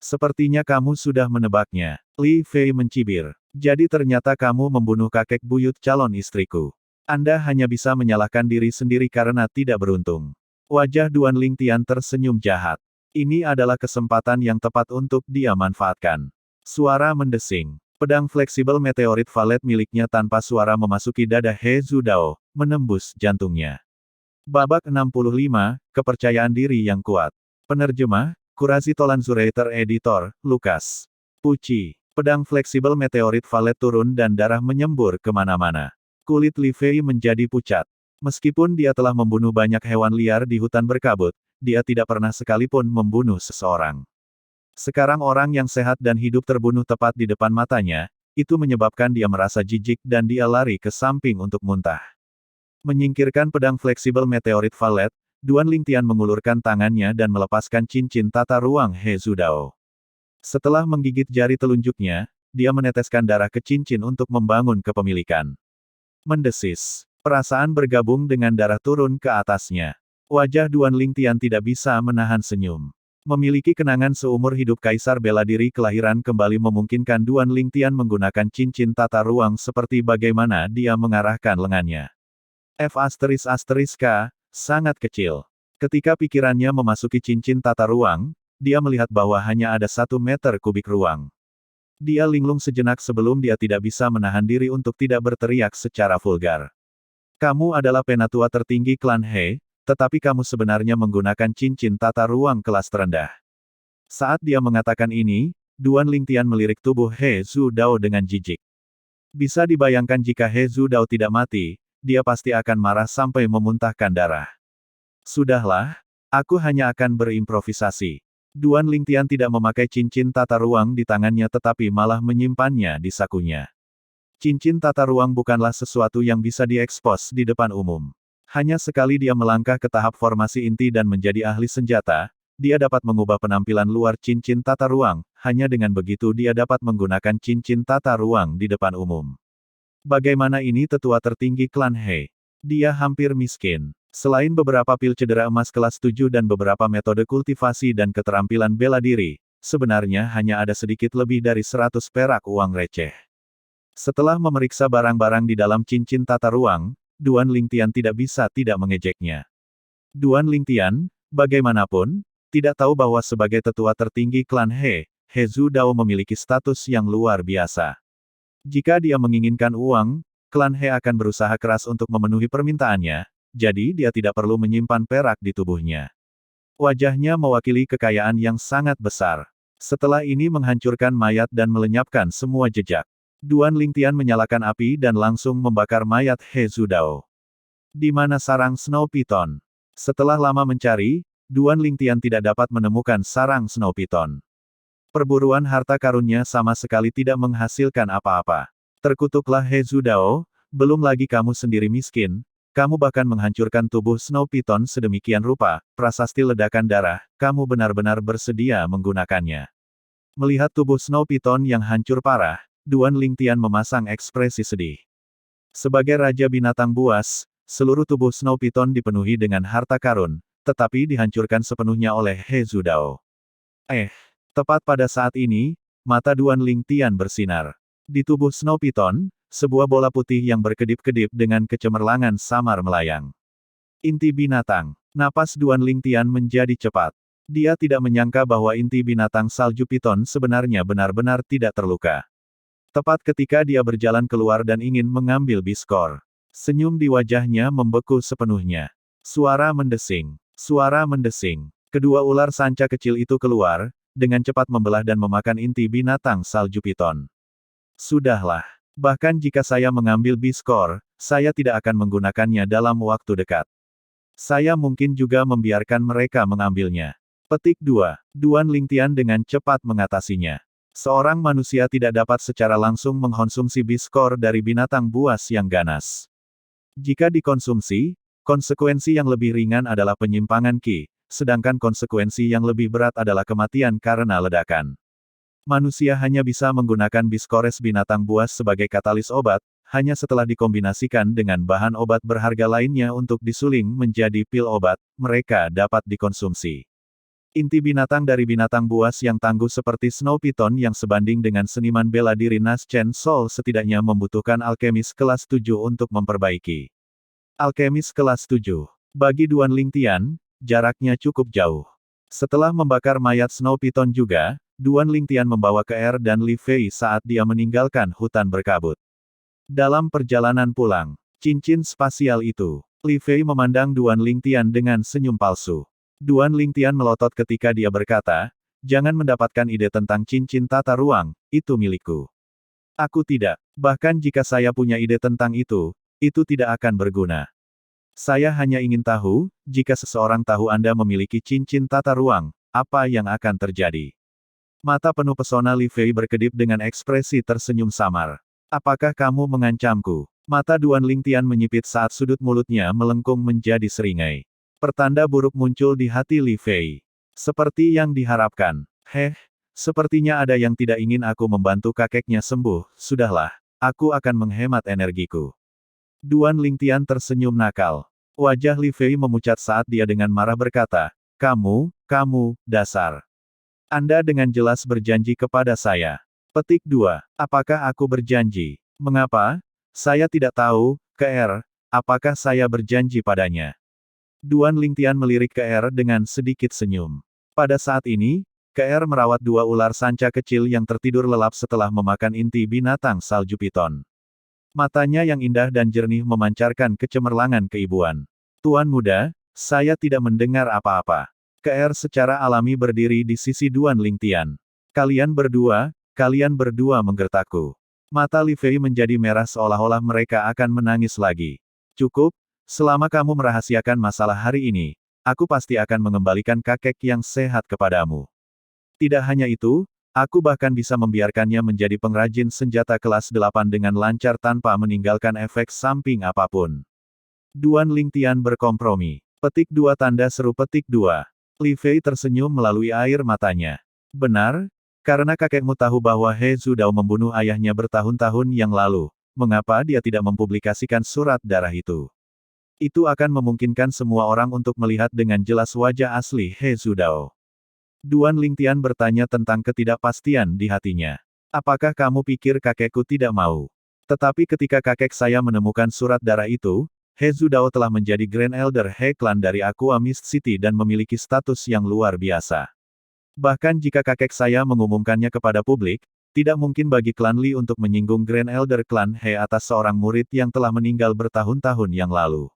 Sepertinya kamu sudah menebaknya. Li Fei mencibir. Jadi ternyata kamu membunuh kakek buyut calon istriku. Anda hanya bisa menyalahkan diri sendiri karena tidak beruntung. Wajah Duan Lingtian tersenyum jahat. Ini adalah kesempatan yang tepat untuk dia manfaatkan. Suara mendesing. Pedang fleksibel meteorit valet miliknya tanpa suara memasuki dada He Zudao, menembus jantungnya. Babak 65, kepercayaan diri yang kuat. Penerjemah, Kurazi Tolanzurator Editor, Lukas. Puci. Pedang fleksibel meteorit valet turun dan darah menyembur kemana-mana. Kulit Li Fei menjadi pucat. Meskipun dia telah membunuh banyak hewan liar di hutan berkabut, dia tidak pernah sekalipun membunuh seseorang. Sekarang orang yang sehat dan hidup terbunuh tepat di depan matanya, itu menyebabkan dia merasa jijik dan dia lari ke samping untuk muntah. Menyingkirkan pedang fleksibel meteorit valet, Duan Lingtian mengulurkan tangannya dan melepaskan cincin tata ruang He Zudao. Setelah menggigit jari telunjuknya, dia meneteskan darah ke cincin untuk membangun kepemilikan. Mendesis. Perasaan bergabung dengan darah turun ke atasnya. Wajah Duan Lingtian tidak bisa menahan senyum. Memiliki kenangan seumur hidup Kaisar Bela Diri Kelahiran kembali memungkinkan Duan Lingtian menggunakan cincin tata ruang seperti bagaimana dia mengarahkan lengannya. F***K, sangat kecil. Ketika pikirannya memasuki cincin tata ruang, dia melihat bahwa hanya ada 1 meter kubik ruang. Dia linglung sejenak sebelum dia tidak bisa menahan diri untuk tidak berteriak secara vulgar. Kamu adalah penatua tertinggi klan He, tetapi kamu sebenarnya menggunakan cincin tata ruang kelas terendah. Saat dia mengatakan ini, Duan Lingtian melirik tubuh He Zudao dengan jijik. Bisa dibayangkan jika He Zudao tidak mati, dia pasti akan marah sampai memuntahkan darah. Sudahlah, aku hanya akan berimprovisasi. Duan Lingtian tidak memakai cincin tata ruang di tangannya tetapi malah menyimpannya di sakunya. Cincin tata ruang bukanlah sesuatu yang bisa diekspos di depan umum. Hanya sekali dia melangkah ke tahap formasi inti dan menjadi ahli senjata, dia dapat mengubah penampilan luar cincin tata ruang, hanya dengan begitu dia dapat menggunakan cincin tata ruang di depan umum. Bagaimana ini tetua tertinggi klan He? Dia hampir miskin. Selain beberapa pil cedera emas kelas 7 dan beberapa metode kultivasi dan keterampilan bela diri, sebenarnya hanya ada sedikit lebih dari 100 perak uang receh. Setelah memeriksa barang-barang di dalam cincin tata ruang, Duan Lingtian tidak bisa tidak mengejeknya. Duan Lingtian, bagaimanapun, tidak tahu bahwa sebagai tetua tertinggi klan He, He Zudao memiliki status yang luar biasa. Jika dia menginginkan uang, klan He akan berusaha keras untuk memenuhi permintaannya, jadi dia tidak perlu menyimpan perak di tubuhnya. Wajahnya mewakili kekayaan yang sangat besar. Setelah ini menghancurkan mayat dan melenyapkan semua jejak. Duan Lingtian menyalakan api dan langsung membakar mayat He Zudao. Di mana sarang Snow Python? Setelah lama mencari, Duan Lingtian tidak dapat menemukan sarang Snow Python. Perburuan harta karunnya sama sekali tidak menghasilkan apa-apa. Terkutuklah He Zudao, belum lagi kamu sendiri miskin, kamu bahkan menghancurkan tubuh Snow Python sedemikian rupa, prasasti ledakan darah, kamu benar-benar bersedia menggunakannya. Melihat tubuh Snow Python yang hancur parah, Duan Lingtian memasang ekspresi sedih. Sebagai Raja Binatang Buas, seluruh tubuh Snow Python dipenuhi dengan harta karun, tetapi dihancurkan sepenuhnya oleh He Zudao. Tepat pada saat ini, mata Duan Lingtian bersinar. Di tubuh Snow Python, sebuah bola putih yang berkedip-kedip dengan kecemerlangan samar melayang. Inti binatang. Napas Duan Lingtian menjadi cepat. Dia tidak menyangka bahwa inti binatang salju Python sebenarnya benar-benar tidak terluka. Tepat ketika dia berjalan keluar dan ingin mengambil biskor. Senyum di wajahnya membeku sepenuhnya. Suara mendesing. Suara mendesing. Kedua ular sanca kecil itu keluar, dengan cepat membelah dan memakan inti binatang salju Python. Sudahlah. Bahkan jika saya mengambil biskor, saya tidak akan menggunakannya dalam waktu dekat. Saya mungkin juga membiarkan mereka mengambilnya. Petik 2. Duan Lingtian dengan cepat mengatasinya. Seorang manusia tidak dapat secara langsung mengkonsumsi biskor dari binatang buas yang ganas. Jika dikonsumsi, konsekuensi yang lebih ringan adalah penyimpangan Qi, sedangkan konsekuensi yang lebih berat adalah kematian karena ledakan. Manusia hanya bisa menggunakan biskores binatang buas sebagai katalis obat, hanya setelah dikombinasikan dengan bahan obat berharga lainnya untuk disuling menjadi pil obat, mereka dapat dikonsumsi. Inti binatang dari binatang buas yang tangguh seperti Snow Python yang sebanding dengan seniman bela diri Nas Chen Sol setidaknya membutuhkan alkemis kelas 7 untuk memperbaiki. Alkemis kelas 7. Bagi Duan Lingtian, jaraknya cukup jauh. Setelah membakar mayat Snow Piton juga, Duan Lingtian membawa ke Er dan Li Fei saat dia meninggalkan hutan berkabut. Dalam perjalanan pulang, cincin spasial itu, Li Fei memandang Duan Lingtian dengan senyum palsu. Duan Lingtian melotot ketika dia berkata, "Jangan mendapatkan ide tentang cincin tata ruang, itu milikku. Aku tidak. Bahkan jika saya punya ide tentang itu tidak akan berguna. Saya hanya ingin tahu, jika seseorang tahu Anda memiliki cincin tata ruang, apa yang akan terjadi?" Mata penuh pesona Li Fei berkedip dengan ekspresi tersenyum samar. "Apakah kamu mengancamku?" Mata Duan Lingtian menyipit saat sudut mulutnya melengkung menjadi seringai. Pertanda buruk muncul di hati Li Fei. Seperti yang diharapkan. Sepertinya ada yang tidak ingin aku membantu kakeknya sembuh. Sudahlah, aku akan menghemat energiku. Duan Lingtian tersenyum nakal. Wajah Li Fei memucat saat dia dengan marah berkata, kamu, dasar. Anda dengan jelas berjanji kepada saya. Petik 2. Apakah aku berjanji? Mengapa? Saya tidak tahu, Ke-Er, apakah saya berjanji padanya? Duan Lingtian melirik Ke-Er dengan sedikit senyum. Pada saat ini, Ke-Er merawat 2 ular sanca kecil yang tertidur lelap setelah memakan inti binatang salju piton. Matanya yang indah dan jernih memancarkan kecemerlangan keibuan. Tuan muda, saya tidak mendengar apa-apa. Ke-Er secara alami berdiri di sisi Duan Lingtian. Kalian berdua menggertakku. Mata Li Fei menjadi merah seolah-olah mereka akan menangis lagi. Cukup, selama kamu merahasiakan masalah hari ini, aku pasti akan mengembalikan kakek yang sehat kepadamu. Tidak hanya itu, aku bahkan bisa membiarkannya menjadi pengrajin senjata kelas 8 dengan lancar tanpa meninggalkan efek samping apapun. Duan Lingtian berkompromi. Petik 2 tanda seru petik 2. Li Fei tersenyum melalui air matanya. Benar, karena kakekmu tahu bahwa He Zudao membunuh ayahnya bertahun-tahun yang lalu, mengapa dia tidak mempublikasikan surat darah itu? Itu akan memungkinkan semua orang untuk melihat dengan jelas wajah asli He Zudao. Duan Lingtian bertanya tentang ketidakpastian di hatinya. Apakah kamu pikir kakekku tidak mau? Tetapi ketika kakek saya menemukan surat darah itu, He Zudao telah menjadi Grand Elder He Clan dari Aqua Mist City dan memiliki status yang luar biasa. Bahkan jika kakek saya mengumumkannya kepada publik, tidak mungkin bagi klan Li untuk menyinggung Grand Elder Klan He atas seorang murid yang telah meninggal bertahun-tahun yang lalu.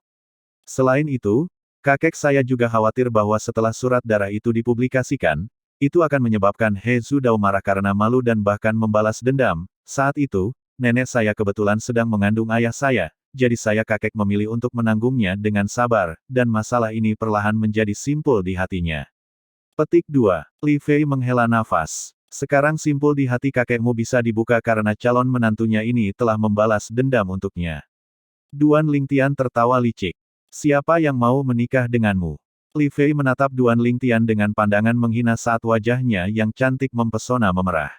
Selain itu, kakek saya juga khawatir bahwa setelah surat darah itu dipublikasikan, itu akan menyebabkan He Zudao marah karena malu dan bahkan membalas dendam. Saat itu, nenek saya kebetulan sedang mengandung ayah saya, jadi saya kakek memilih untuk menanggungnya dengan sabar, dan masalah ini perlahan menjadi simpul di hatinya. Petik 2. Li Fei menghela nafas. Sekarang simpul di hati kakekmu bisa dibuka karena calon menantunya ini telah membalas dendam untuknya. Duan Lingtian tertawa licik. Siapa yang mau menikah denganmu? Li Fei menatap Duan Lingtian dengan pandangan menghina saat wajahnya yang cantik mempesona memerah.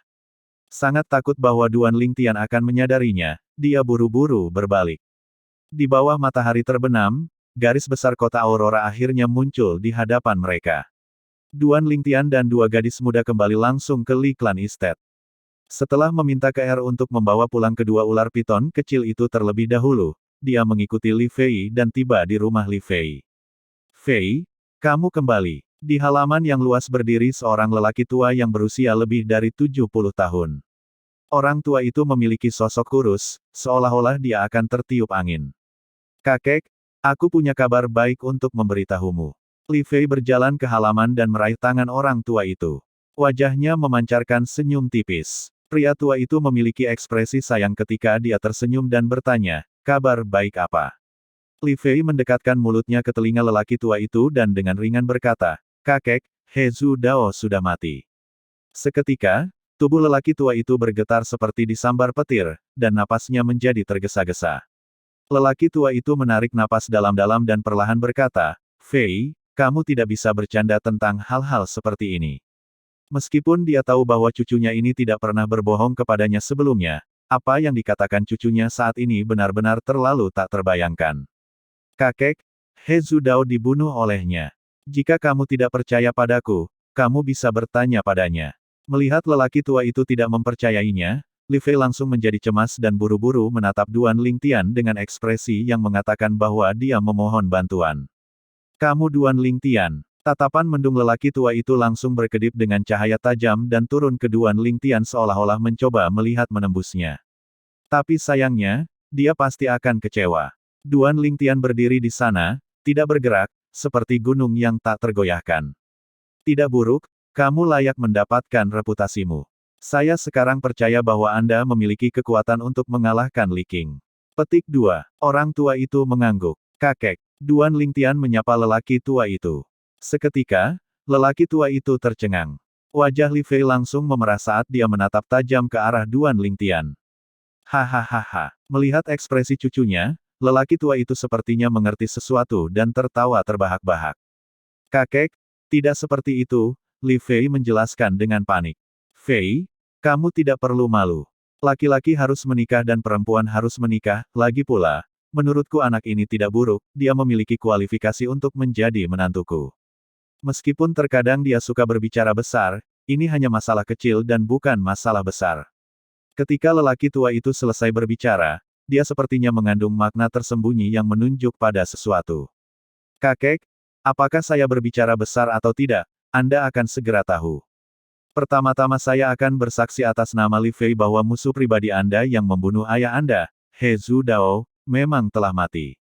Sangat takut bahwa Duan Lingtian akan menyadarinya, dia buru-buru berbalik. Di bawah matahari terbenam, garis besar kota Aurora akhirnya muncul di hadapan mereka. Duan Lingtian dan 2 gadis muda kembali langsung ke Li Clan Estate. Setelah meminta Ke-Er untuk membawa pulang kedua ular piton kecil itu terlebih dahulu, dia mengikuti Li Fei dan tiba di rumah Li Fei. Fei, kamu kembali. Di halaman yang luas berdiri seorang lelaki tua yang berusia lebih dari 70 tahun. Orang tua itu memiliki sosok kurus, seolah-olah dia akan tertiup angin. Kakek, aku punya kabar baik untuk memberitahumu. Li Fei berjalan ke halaman dan meraih tangan orang tua itu. Wajahnya memancarkan senyum tipis. Pria tua itu memiliki ekspresi sayang ketika dia tersenyum dan bertanya, kabar baik apa? Li Fei mendekatkan mulutnya ke telinga lelaki tua itu dan dengan ringan berkata, kakek, He Zudao sudah mati. Seketika, tubuh lelaki tua itu bergetar seperti disambar petir, dan napasnya menjadi tergesa-gesa. Lelaki tua itu menarik napas dalam-dalam dan perlahan berkata, Fei, kamu tidak bisa bercanda tentang hal-hal seperti ini. Meskipun dia tahu bahwa cucunya ini tidak pernah berbohong kepadanya sebelumnya, apa yang dikatakan cucunya saat ini benar-benar terlalu tak terbayangkan. Kakek, He Zudao dibunuh olehnya. Jika kamu tidak percaya padaku, kamu bisa bertanya padanya. Melihat lelaki tua itu tidak mempercayainya, Li Fei langsung menjadi cemas dan buru-buru menatap Duan Lingtian dengan ekspresi yang mengatakan bahwa dia memohon bantuan. Kamu Duan Lingtian. Tatapan mendung lelaki tua itu langsung berkedip dengan cahaya tajam dan turun ke Duan Lingtian seolah-olah mencoba melihat menembusnya. Tapi sayangnya, dia pasti akan kecewa. Duan Lingtian berdiri di sana, tidak bergerak, seperti gunung yang tak tergoyahkan. Tidak buruk, kamu layak mendapatkan reputasimu. Saya sekarang percaya bahwa Anda memiliki kekuatan untuk mengalahkan Li Qing. Petik 2. Orang tua itu mengangguk. Kakek. Duan Lingtian menyapa lelaki tua itu. Seketika, lelaki tua itu tercengang. Wajah Li Fei langsung memerah saat dia menatap tajam ke arah Duan Lingtian. Hahaha. Melihat ekspresi cucunya, lelaki tua itu sepertinya mengerti sesuatu dan tertawa terbahak-bahak. Kakek, tidak seperti itu, Li Fei menjelaskan dengan panik. Fei, kamu tidak perlu malu. Laki-laki harus menikah dan perempuan harus menikah, lagi pula, menurutku anak ini tidak buruk, dia memiliki kualifikasi untuk menjadi menantuku. Meskipun terkadang dia suka berbicara besar, ini hanya masalah kecil dan bukan masalah besar. Ketika lelaki tua itu selesai berbicara, dia sepertinya mengandung makna tersembunyi yang menunjuk pada sesuatu. Kakek, apakah saya berbicara besar atau tidak, Anda akan segera tahu. Pertama-tama saya akan bersaksi atas nama Li Fei bahwa musuh pribadi Anda yang membunuh ayah Anda, He Zhu Dao, memang telah mati.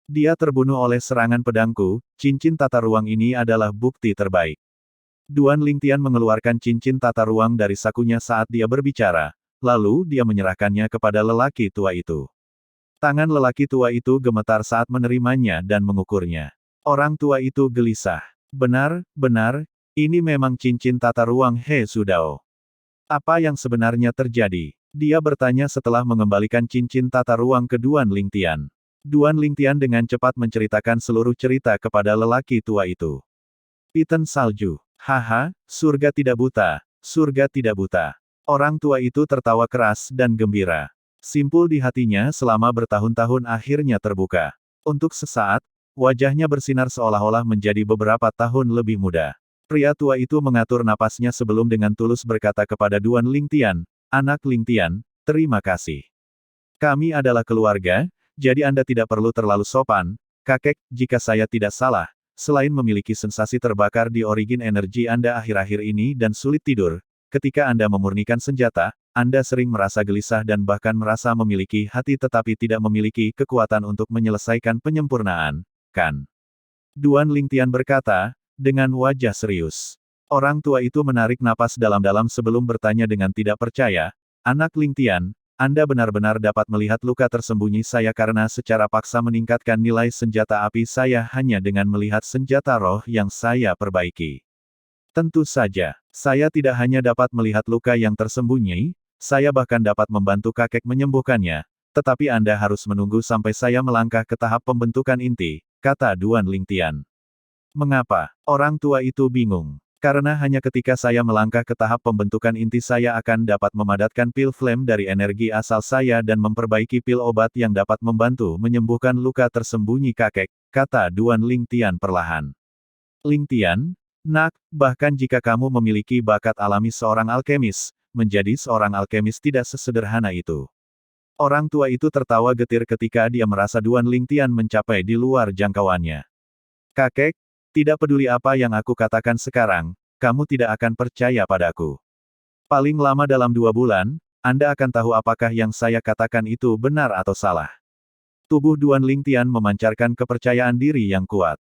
Dia terbunuh oleh serangan pedangku, cincin tata ruang ini adalah bukti terbaik. Duan Lingtian mengeluarkan cincin tata ruang dari sakunya saat dia berbicara, lalu dia menyerahkannya kepada lelaki tua itu. Tangan lelaki tua itu gemetar saat menerimanya dan mengukurnya. Orang tua itu gelisah. Benar, ini memang cincin tata ruang He Zhu Dao. Apa yang sebenarnya terjadi? Dia bertanya setelah mengembalikan cincin tata ruang ke Duan Lingtian. Duan Lingtian dengan cepat menceritakan seluruh cerita kepada lelaki tua itu. Piten salju. Haha, surga tidak buta, surga tidak buta. Orang tua itu tertawa keras dan gembira. Simpul di hatinya selama bertahun-tahun akhirnya terbuka. Untuk sesaat, wajahnya bersinar seolah-olah menjadi beberapa tahun lebih muda. Pria tua itu mengatur napasnya sebelum dengan tulus berkata kepada Duan Lingtian, "Anak Lingtian, terima kasih. Kami adalah keluarga, jadi Anda tidak perlu terlalu sopan, kakek, jika saya tidak salah, selain memiliki sensasi terbakar di origin energi Anda akhir-akhir ini dan sulit tidur, ketika Anda memurnikan senjata, Anda sering merasa gelisah dan bahkan merasa memiliki hati tetapi tidak memiliki kekuatan untuk menyelesaikan penyempurnaan, kan?" Duan Lingtian berkata, dengan wajah serius. Orang tua itu menarik napas dalam-dalam sebelum bertanya dengan tidak percaya, "Anak Lingtian, Anda benar-benar dapat melihat luka tersembunyi saya karena secara paksa meningkatkan nilai senjata api saya hanya dengan melihat senjata roh yang saya perbaiki. Tentu saja, saya tidak hanya dapat melihat luka yang tersembunyi, saya bahkan dapat membantu kakek menyembuhkannya, tetapi Anda harus menunggu sampai saya melangkah ke tahap pembentukan inti," kata Duan Lingtian. Mengapa? Orang tua itu bingung. Karena hanya ketika saya melangkah ke tahap pembentukan inti saya akan dapat memadatkan pil flame dari energi asal saya dan memperbaiki pil obat yang dapat membantu menyembuhkan luka tersembunyi kakek, kata Duan Lingtian perlahan. Lingtian, nak, bahkan jika kamu memiliki bakat alami seorang alkemis, menjadi seorang alkemis tidak sesederhana itu. Orang tua itu tertawa getir ketika dia merasa Duan Lingtian mencapai di luar jangkauannya. Kakek, tidak peduli apa yang aku katakan sekarang, kamu tidak akan percaya padaku. Paling lama dalam 2 bulan, Anda akan tahu apakah yang saya katakan itu benar atau salah. Tubuh Duan Lingtian memancarkan kepercayaan diri yang kuat.